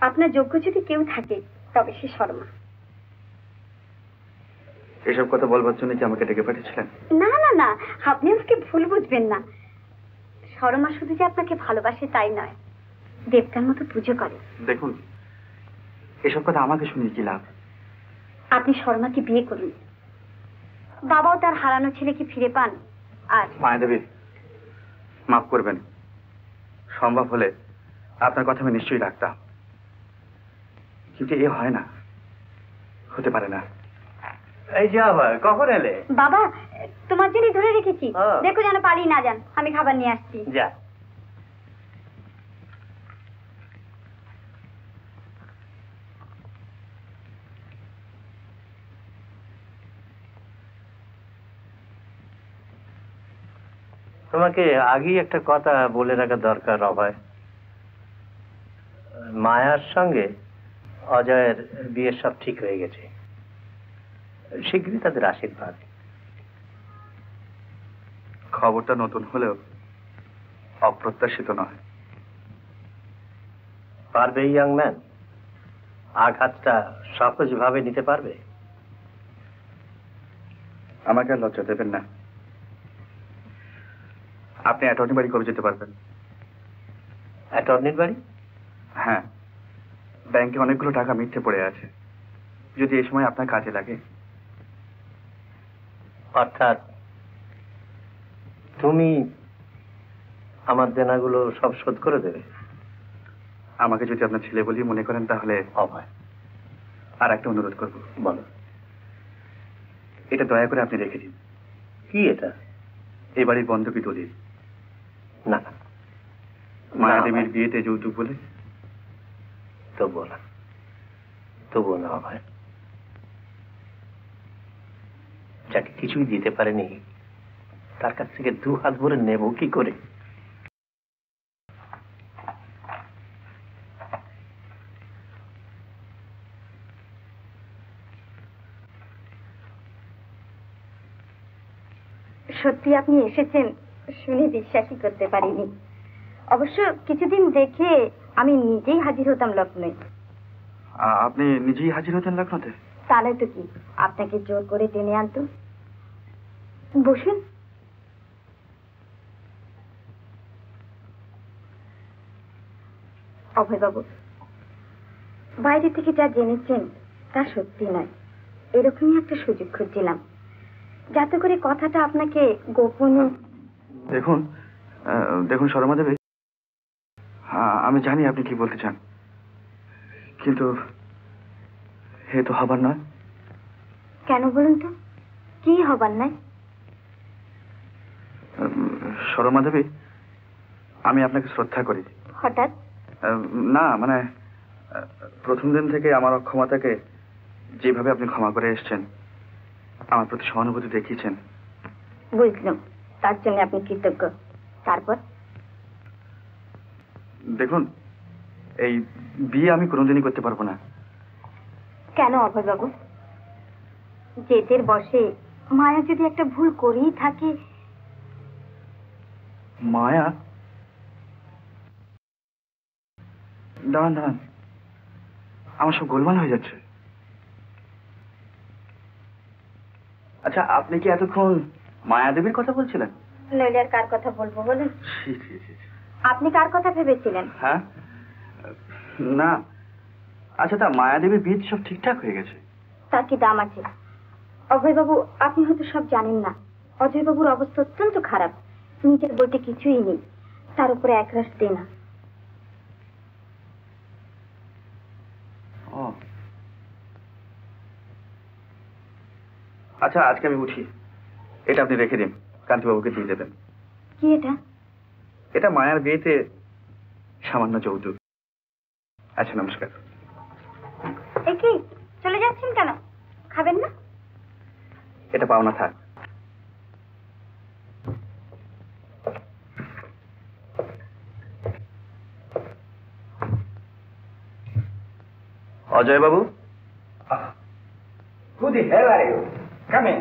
আপনার যোগ্য যদি কেউ থাকে তবে সে শর্মা। এসব কথা বলবার জন্য কি আমাকে ডেকে পাঠিয়েছিলেন? না না না, আপনি আমাকে ভুল বুঝবেন না। শর্মা শুধু যে আপনাকে ভালোবাসে তাই নয়, দেবতার মতো পুজো করে। দেখুন, এসব কথা আমাকে শুনিয়ে কি লাভ? আপনি শর্মাকে বিয়ে করুন, বাবাও তার হারানো ছেলেকে ফিরে পান। আর মায়াদেবী, মাফ করবেন, সম্ভব হলে আপনার কথা আমি নিশ্চয়ই রাখতাম, কিন্তু এ হয় না, হতে পারে না। এই যে আবার কখন এলে? বাবা, তোমার জন্যই ধরে রেখেছি, হ্যাঁ। দেখো যেন পালিয়ে না যান। আমি খাবার নিয়ে আসছি। যা। তোমাকে আগেই একটা কথা বলে রাখা দরকার অভয়। মায়ার সঙ্গে অজয়ের বিয়ের সব ঠিক হয়ে গেছে। শীঘ্রই তাদের আশীর্বাদ। খবরটা নতুন হলেও অপ্রত্যাশিত নয়। পারবে ইয়াং ম্যান? আঘাতটা সহজভাবে নিতে পারবে? আমাকে আর লজ্জা দেবেন না। আপনি অ্যাটর্নি বাড়ি করে যেতে পারবেন। অ্যাটর্নির বাড়ি? হ্যাঁ, ব্যাংকে অনেকগুলো টাকা মিথ্যে পড়ে আছে, যদি এই সময় আপনার কাজে লাগে। অর্থাৎ তুমি আমার দেনাগুলো সব শোধ করে দেবে? আমাকে যদি আপনার ছেলে বলি মনে করেন তাহলে। অভয়, আর একটা অনুরোধ করব। বলো, এটা দয়া করে আপনি রেখে দিন। কি এটা? এই বাড়ির বন্ধকি দলিল, না, মায়াদেবীর বিয়েতে যৌতুক বলে। তবুও না, তবুও না অভয়। যাকে কিছুই দিতে পারেনি তার কাছ থেকে 2 হাত ভরে নেব কি করে? সত্যি আপনি এসেছেন শুনে বিশ্বাসই করতে পারিনি। অবশ্য কিছুদিন দেখে আমি নিজেই হাজির হতাম লখনৌ। আপনি নিজেই হাজির হতেন লখনৌতে? তাহলে তো কি, আপনাকে জোর করে টেনে আনতো। বসুন। অভয়বাবু, বাইরে থেকে যা জেনেছেন তা সত্যি নয়। এরকমই একটা সুযোগ খুঁজছিলাম, যাতে করে কথাটা আপনাকে গোপনে। দেখুন দেখুন শর্মা দেবী, আমি জানি আপনি কি বলতে চান, কিন্তু হে তো হবার নয়। কেন বলুন তো, কি হবার নয়? শর্মা দেবী, আমি আপনাকে শ্রদ্ধা করি। হঠাৎ? না মানে, প্রথম দিন থেকে আমার অক্ষমতাকে যেভাবে আপনি ক্ষমা করে এসেছেন, আমার প্রতি সহানুভূতি দেখিয়েছেন। বুঝলাম, তার জন্য আপনি কৃতজ্ঞ। তারপর? দেখুন, এই বিয়ে আমি কোনোদিনই করতে পারবো না। কেন অভয়বাবু? জেদের বসে মায়া যদি একটা ভুল করেই থাকে। মায়া? দাঁড়ান দাঁড়ান, আমার সব গোলমাল হয়ে যাচ্ছে। আচ্ছা, আপনি কি এতক্ষণ মায়াদেবীর কথা বলছিলেন? নইলে আর কার কথা বলবো বলুন? ছি, ছি, ছি, ছি। আপনি কার কথা ভেবেছিলেন? হ্যাঁ, না, আচ্ছা, তা মায়াদেবীর বিয়ে সব ঠিকঠাক হয়ে গেছে? তার কি দাম আছে? অভয়বাবু, আপনি হয়তো সব জানেন না। অজয়বাবুর অবস্থা অত্যন্ত খারাপ, নিজের বলতে কিছুই নেই, তার উপরে একরাশ দেনা। ও আচ্ছা, আজকে আমি উঠি। এটা আপনি রেখে দিন, কান্তিবাবুকে দিয়ে দেবেন। কি এটা? এটা মায়ার বিয়েতে সামান্য যৌতুক। আচ্ছা, নমস্কার। এ কি, চলে যাচ্ছেন কেন? খাবেন না? এটা পাওনা থাক। অজয় বাবু। Who the hell are you? Come in.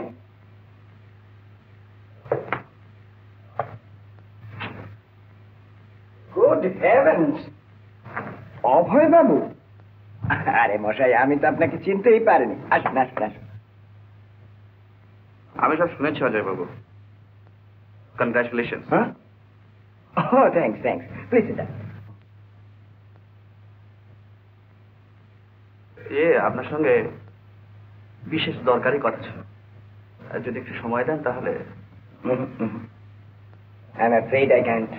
Good heavens! অভয় বাবু, আরে মশাই, আমি তো আপনাকে চিনতেই পারিনি। আসুন আসুন আসুন। আমি সব শুনেছি অজয় বাবু। কনগ্রাচুলেশন। হ্যাঁ? ও thanks thanks, please sit down. আপনার সঙ্গে বিশেষ দরকারি কথা ছিল, যদি একটু সময় দেন তাহলে। I'm afraid I can't.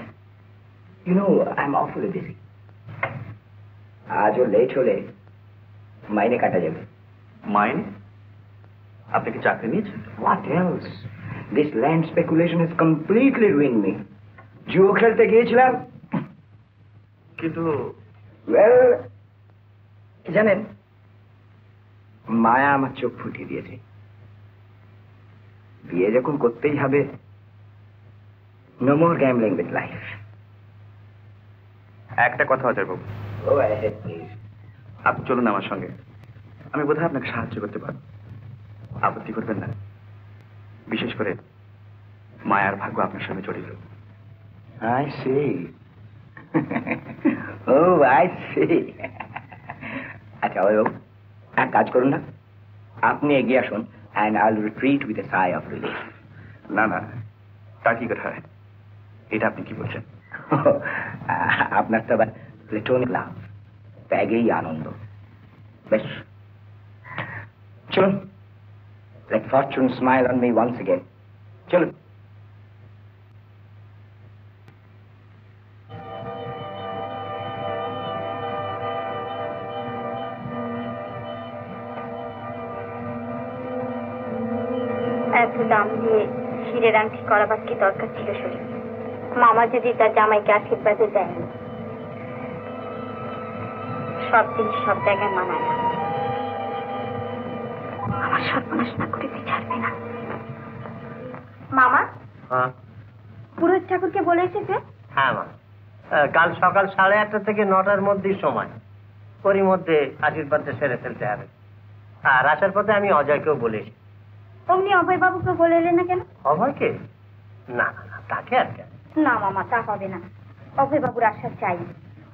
You know, I'm awfully busy. আজও লেট হলে মাইনে কাটা যাবে। মাইনে? আপনি কি চাকরি নিয়েছেন? What else? This land speculation has completely ruined me. জুয়ো খেলতে গিয়েছিলাম, কিন্তু well, জানেন, মায়া আমার চোখ ফুটিয়ে দিয়েছে। বিয়ে যখন করতেই হবে, no more gambling with life. একটা কথা অজয় বাবু, Go ahead, please. আপনি চলুন আমার সঙ্গে, আমি বোধহয় আপনাকে সাহায্য করতে পারব। আপত্তি করবেন না? বিশেষ করে মায়ার ভাগ্য আপনার সঙ্গে জড়িত। I see. Oh, I see. আচ্ছা ওই এক কাজ করুন না, আপনি এগিয়ে আসুন, and I'll retreat with a sigh of relief. না না, তা কি কথা হয়? এটা আপনি কি বলছেন? আপনার তো আবার প্লেটোনিক লাভ, ত্যাগেই আনন্দ। বেশ, চলুন, let fortune smile on me once again. চলুন। দাম দিয়ে হিরের আংটি করাবার কি দরকার ছিল শরীর? মামা যদি তার জামাইকে আশীর্বাদে দেয়নি। সব জিনিস সব জায়গায় মানায় না। আমার সর্বনাশ না করে তুই ছাড়বে না। মামা, পুরোহিত ঠাকুরকে বলে এসেছে? হ্যাঁ মা, কাল সকাল 8:30 থেকে 9টার মধ্যেই সময়, ওরই মধ্যে আশীর্বাদটা সেরে ফেলতে হবে। আর আসার পথে আমি অজয়কেও বলে এসেছি। অমনি অভয় বাবুকে বলে এলে না কেন? অভয়কে? না না না, তাকে আর কেন? না মামা, তা হবে না। অভয় বাবুর আশা চাই,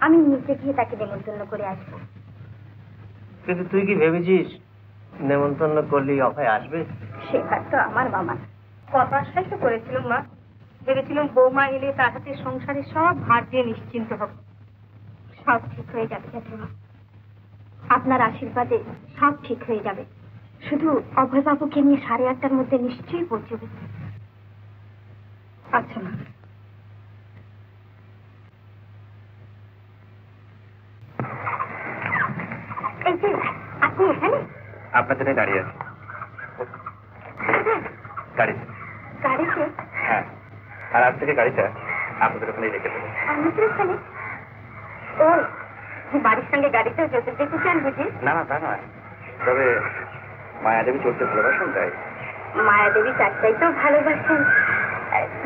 আমি নিজে গিয়ে তাকে নেমন্তন্ন করে আসবো। কিন্তু তুই কি ভেবেছিস নেমন্তন্ন করলেই অভয় আসবে? সে ভার তো আমার মামা। কত আশাই তো করেছিলাম মা, ভেবেছিলাম বৌমা এলে তার হাতে সংসারে সব ভার দিয়ে নিশ্চিন্ত হব। সব ঠিক হয়ে যাবে জেঠিমা, আপনার আশীর্বাদে সব ঠিক হয়ে যাবে। শুধু অভয় বাবুকে নিয়ে 8:30টার মধ্যে নিশ্চয়ই পৌঁছবে। আচ্ছা মা। এই যে আপনি এখানে? আপনার জন্য দাঁড়িয়ে আছি গাড়িতে। গাড়িতে? হ্যাঁ, আর আজ থেকে গাড়িটা আপনাদের ওখানেই রেখে দেবো। আমাদের এখানে? ও, বাড়ির সঙ্গে গাড়িতেও যেতে দেখতে চান বুঝি? না না, তা নয়, তবে মায়াদেবী চলতে ভালোবাসেন তাই। মায়াদেবী চারটাইতেও ভালোবাসেন।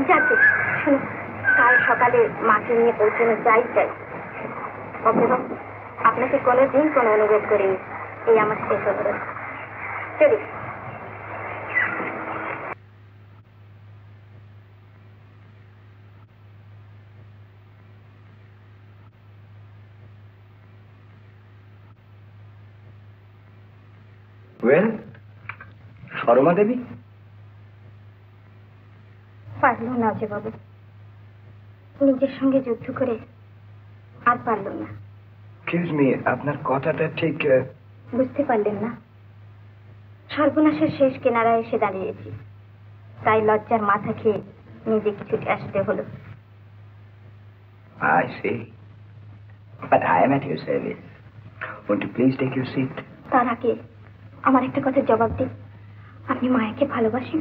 যাকে শুনুন, কাল সকালে মাকে নিয়ে পৌঁছানো যাই চাই। অভিভাবক, আপনাকে কোনোদিন কোনো অনুরোধ করিনি, এই আমার শেষ অনুরোধ। চলি। ওয়েল, শর্মা দেবী পারল না অজয় বাবু, নিজের সঙ্গে যুদ্ধ করে আর পারল না। এক্সকিউজ মি, আপনার কথাটা ঠিক বুঝতে পারলেন না? সর্বনাশের শেষ কিনারায় এসে দাঁড়িয়েছি, তাই লজ্জার মাথা খেয়ে নিজেকে ছুটে আসতে হলো। I see. But I am at your service. Won't you please take your seat? তার আগে আমার একটা কথার জবাব দিন, আপনি মায়াকে ভালোবাসেন?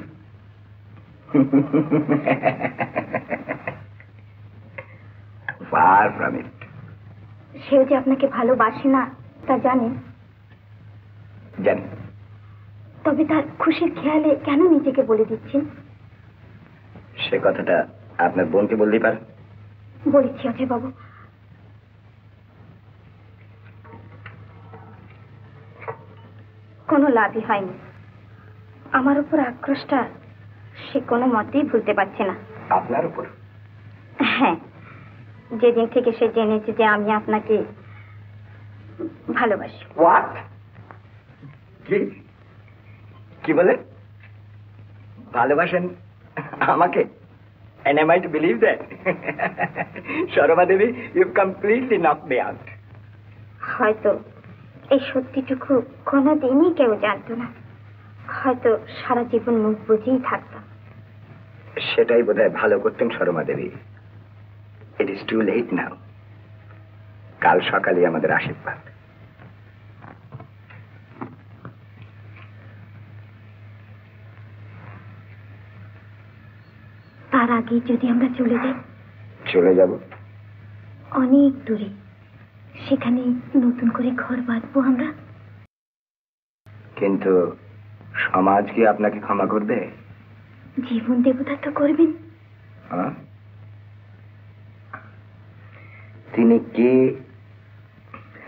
Far from it. সেও যে আপনাকে ভালোবাসে না তা জানেন? জানি। তবে তার খুশির খেয়ালে কেন নিজেকে বলে দিচ্ছেন? সে কথাটা আপনার বোনকে বলতেই পারেন। বলেছি অজয় বাবু, কোনো লাভই হয়নি। আমার উপর আক্রোশটা সে কোনো মতেই ভুলতে পারছে না। আপনার উপর? হ্যাঁ, যেদিন থেকে সে জেনেছে যে আমি আপনাকে ভালোবাসি। হোয়াট? কি বলে? ভালোবাসেন আমাকে? And am I to believe that? Sharma Devi, you've completely knocked me out. হয়তো এই সত্যিটুকু কোনোদিনই কেউ জানতো না, হয়তো সারা জীবন মুখ বুঝেই থাকতাম। সেটাই বোধহয় ভালো করতেন শর্মা দেবী। ইট ইজ টু লেট নাও। কাল সকালে আমাদের আশীর্বাদ। তার আগে যদি আমরা চলে যাই? চলে যাব অনেক দূরে, সেখানে নতুন করে ঘর বাঁধবো আমরা। কিন্তু সমাজ কি আপনাকে ক্ষমা করবে? জীবন দেবতা তো করবেন। তিনি কে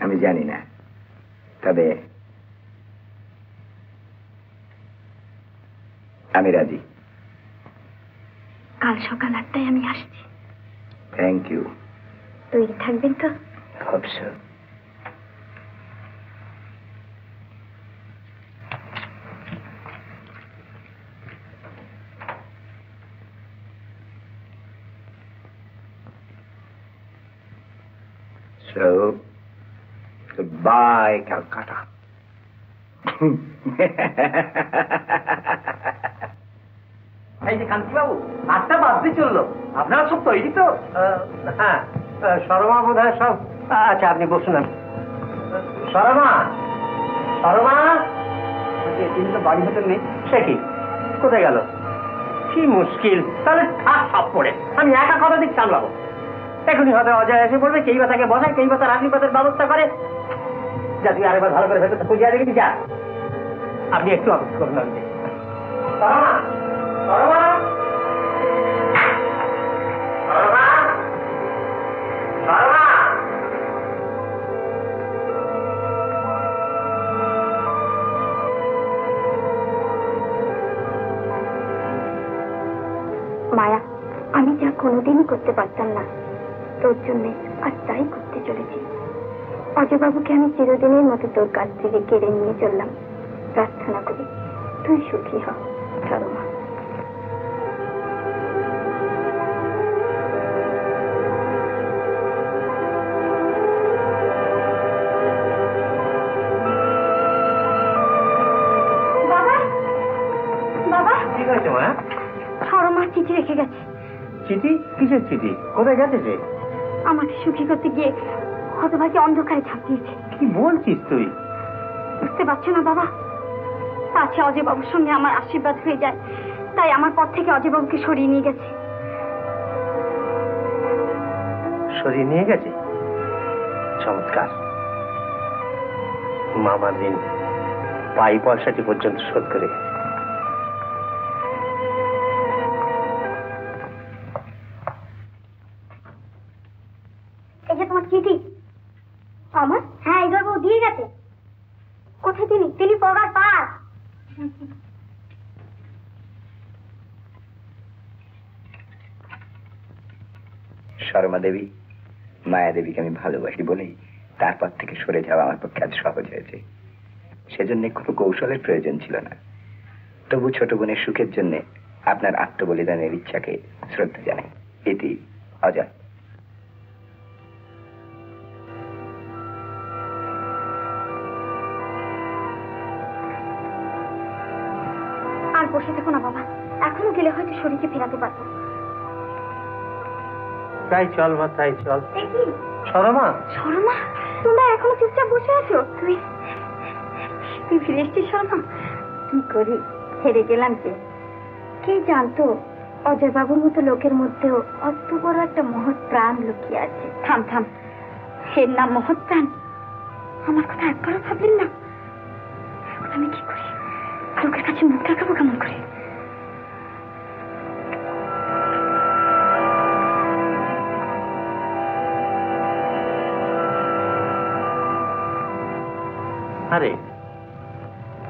আমি জানি না, তবে আমি রাজি। কাল সকাল 8টায় আমি আসছি। Thank you. তৈরি থাকবেন তো? Hope so. So, goodbye, Calcutta. এই যে কান্তিবাবু, 8টা বাজতে চললো, আপনারা সব তৈরি তো? হ্যাঁ, শর্মা বোধ হয় সব। আচ্ছা, আপনি বসুন। শর্মা, শর্মা, তিনি তো বাড়ি ভেতর নেই। সে কি, কোথায় গেল? কি মুশকিল, তাহলে থাক সব পড়ে, আমি একা কথা দিক সামলাবো। এখনই হয়তো অজয় এসে বলবে, কেই বা তাকে বসায়, কেই বা তার আশীর্বাদের ব্যবস্থা করে। যা তুই আরেকবার ভালো করে ভেতরটা খুঁজে দেখবি, যা। আপনি একটু অপেক্ষা করুন, আমি দেখি। মায়া, আমি যা কোনোদিনই করতে পারতাম না তোর জন্য, আর তাই করতে চলেছি। অজয়বাবুকে আমি চিরদিনের মতো তোর কাছ থেকে কেড়ে নিয়ে চললাম। প্রার্থনা করি তুই সুখী হ। সরমা। বাবা, বাবা, কি হয়েছে মা? সরমা চিঠি রেখে গেছে। চিঠি? কিসের চিঠি? কোথায় গেছে সে? আমাকে সুখী করতে গিয়ে হতভাগে অন্ধকারে ঝাঁপ দিয়েছে। কি বলছিস তুই? বুঝতে পারছো না বাবা, পাছে অজয়বাবুর সঙ্গে আমার আশীর্বাদ হয়ে যায়, তাই আমার পর থেকে অজয়বাবুকে সরিয়ে নিয়ে গেছে। সরিয়ে নিয়ে গেছে? চমৎকার। মামার ঋণ পাই পয়সাটি পর্যন্ত শোধ করে গেছে। এই যে তোমার চিঠি। আমার? হ্যাঁ, অজয়বাবু দিয়ে গেছে। কোথায় তিনি? তিনি পড়ার পাস। শর্মা দেবী, মায়া দেবীকে আমি ভালোবাসি বলেই তারপর থেকে সরে যাওয়া আমার পক্ষে আজ সহজ হয়েছে। সেজন্য কোনো কৌশলের প্রয়োজন ছিল না। তবু ছোট বোনের সুখের জন্য আপনার আত্মবলিদানের ইচ্ছাকে শ্রদ্ধা জানাই। এটি অজয়। আর বসে থেকো না বাবা, এখনো গেলে হয়তো শরীরকে ফেরাতে পারবো। তাই চল মা, তাই চল। সরমা, সরমা, তোমরা এখনো চুপচাপ বসে আছো? তুই ফিরে এসছিস সরমা? কি করি, হেরে গেলাম। কে জানতো অজয় বাবুর মতো লোকের মধ্যেও অত বড় একটা মহৎ প্রাণ লুকিয়ে আছে। থাম থাম, এর নাম মহৎ প্রাণ? আমার কথা একবারও ভাবলেন না? এখন আমি কি করি, লোকের কাছে মুখ দেখাবো কেমন করে? আরে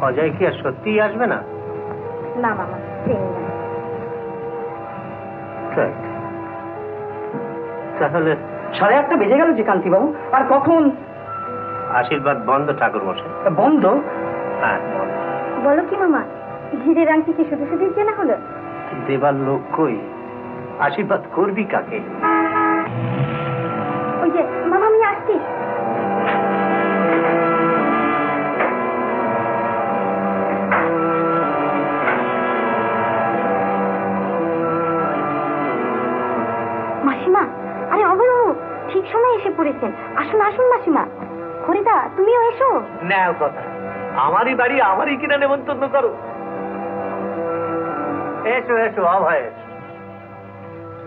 অজয় কি আর সত্যিই আসবে না? না মামা, তাহলে 8:30 বেজে গেল যে কান্তি বাবু, আর কখন? আশীর্বাদ বন্ধ ঠাকুর মশাই। বন্ধ? হ্যাঁ। বলো কি মামা, ঘিরের আংটি কি শুধু শুধু কেনা হলো? দেবার লোক কই, আশীর্বাদ করবি কাকে? ওই যে মামা, আমি আসছি। মাসিমা, আরে অবলু, ঠিক সময় এসে পড়েছেন। আসুন আসুন মাসিমা। হরিদা, তুমিও এসো। নাও কথা, আমারই বাড়ি আমারই কিনা নেমন্তন্ন করো। এসো এসো, অভয় এসো।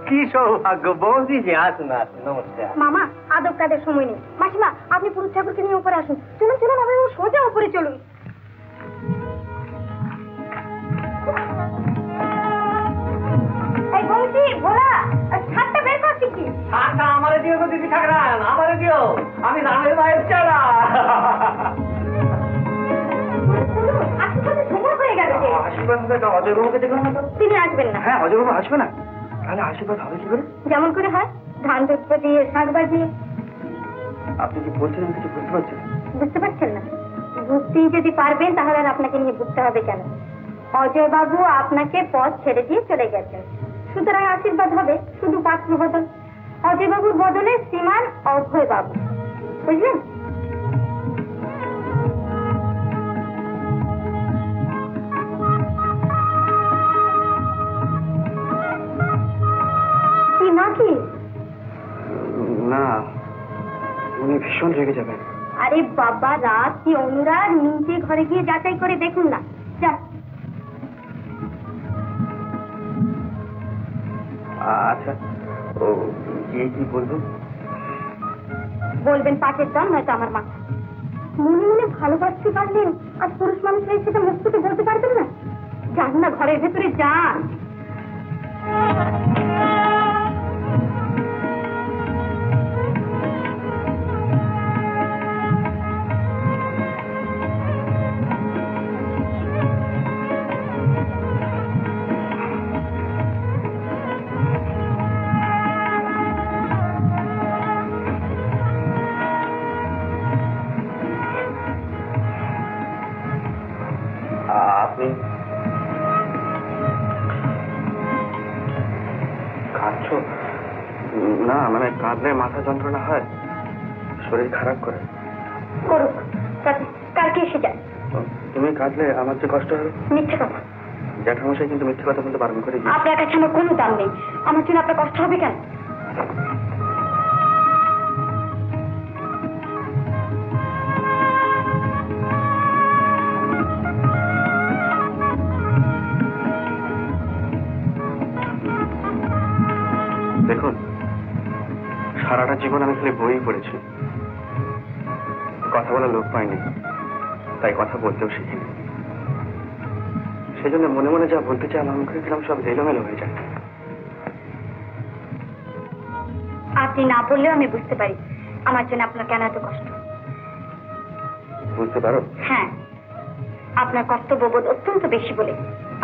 কি সৌভাগ্য, বৌদি যে। আসুন আসুন, নমস্কার। মামা, আদব কাদের সময় নেই। মাসিমা, আপনি পুরুষ ঠাকুরকে নিয়ে উপরে আসুন। চলুন চলুন, আপনি সোজা উপরে চলুন। এই বলছি, ভোলা, ছাদটা বের করছি কি? ছাদটা আমারে দিও তো দিদি ঠাকরান, আমারে দিও। আমি রামের মায়ের চালা। সময় হয়ে গেল যে। আশীর্বাদ অজয়বাবুকে দেখলাম না তো। তিনি আসবেন না। হ্যাঁ, অজয়বাবু আসবে না? তাহলে আশীর্বাদ হবে কি করে? যেমন করে হয়, ধান দুধ দিয়ে, শাক বাজিয়ে। আপনি কি বলছেন, আমি কিছু বুঝতে পারছেন? বুঝতে পারছেন না? বুঝতেই যদি পারবেন, তাহলে আর আপনাকে নিয়ে বুঝতে হবে কেন? অজয় বাবু আপনাকে পথ ছেড়ে দিয়ে চলে গেছেন, সুতরাং আশীর্বাদ হবে শুধু পাত্র বদল। অজয় বাবুর বদলে শ্রীমান অভয় বাবু, বুঝলেন? কি নাকি? না, উনি ভীষণ রেগে যাবেন। আরে বাবা, রাত কি অনুরাগ, নিজে ঘরে গিয়ে যাচাই করে দেখুন না। যান। আচ্ছা ও গিয়ে কি বলবো? বলবেন পাটের দাম নয়তো আমার মাথা। মনে মনে ভালোবাসতে পারলেন আর পুরুষ মানুষ হয়ে সেটা মুখ থেকে বলতে পারবেন না? যান না ঘরের ভেতরে যান। আপনি কাঁদছো? না মানে কাঁদলে মাথা যন্ত্রণা হয়, শরীর খারাপ করে। করুক, কালকে এসে যান। তুমি কাঁদলে আমার যে কষ্ট হবে। মিথ্যে কথা। জ্যাঠামশাই কিন্তু মিথ্যে কথা বলতে বারণ করে। আপনার কাছে আমার কোনো দাম নেই, আমার জন্য আপনার কষ্ট হবে কেন? দেখুন, সারাটা জীবন আমি খালি বই পড়েছি, কথা বলার লোক পাইনি, তাই কথা বলতেও শিখিনি। সেই জন্য মনে মনে যা বলতে চাই আমার মুখে কিরম সব এলোমেলো হয়ে যায়। আপনি না বললেও আমি বুঝতে পারি আমার জন্য আপনার কেন এত কষ্ট। বুঝতে পারো? হ্যাঁ, আপনার কর্তব্যবোধ অত্যন্ত বেশি বলে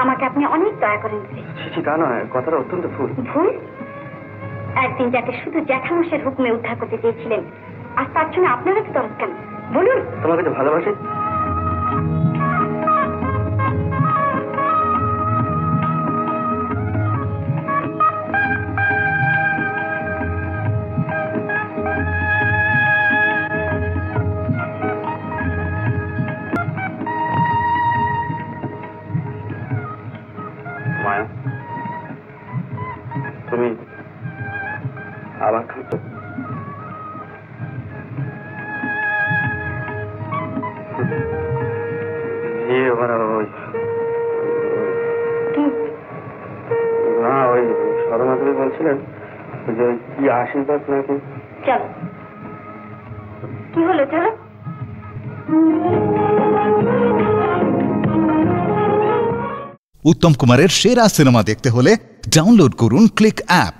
আমাকে আপনি অনেক দয়া করেন। তা নয়, কথাটা অত্যন্ত ভুল। ভুল? একদিন যাকে শুধু জ্যাঠামশাইয়ের হুকুমে উদ্ধার করতে চেয়েছিলেন, আর তার জন্য আপনার কাছে দরদ কেন বলুন? তোমাকে তো ভালোবাসি। মায়া, তুমি আবার খাচ্ছ? না, ওই সরমাধবী বলছিলেন যে কি আশীর্বাদ নাকি। চলো, কি হলো? চলো। উত্তম কুমারের সেরা সিনেমা দেখতে হলে ডাউনলোড করুন ক্লিক অ্যাপ।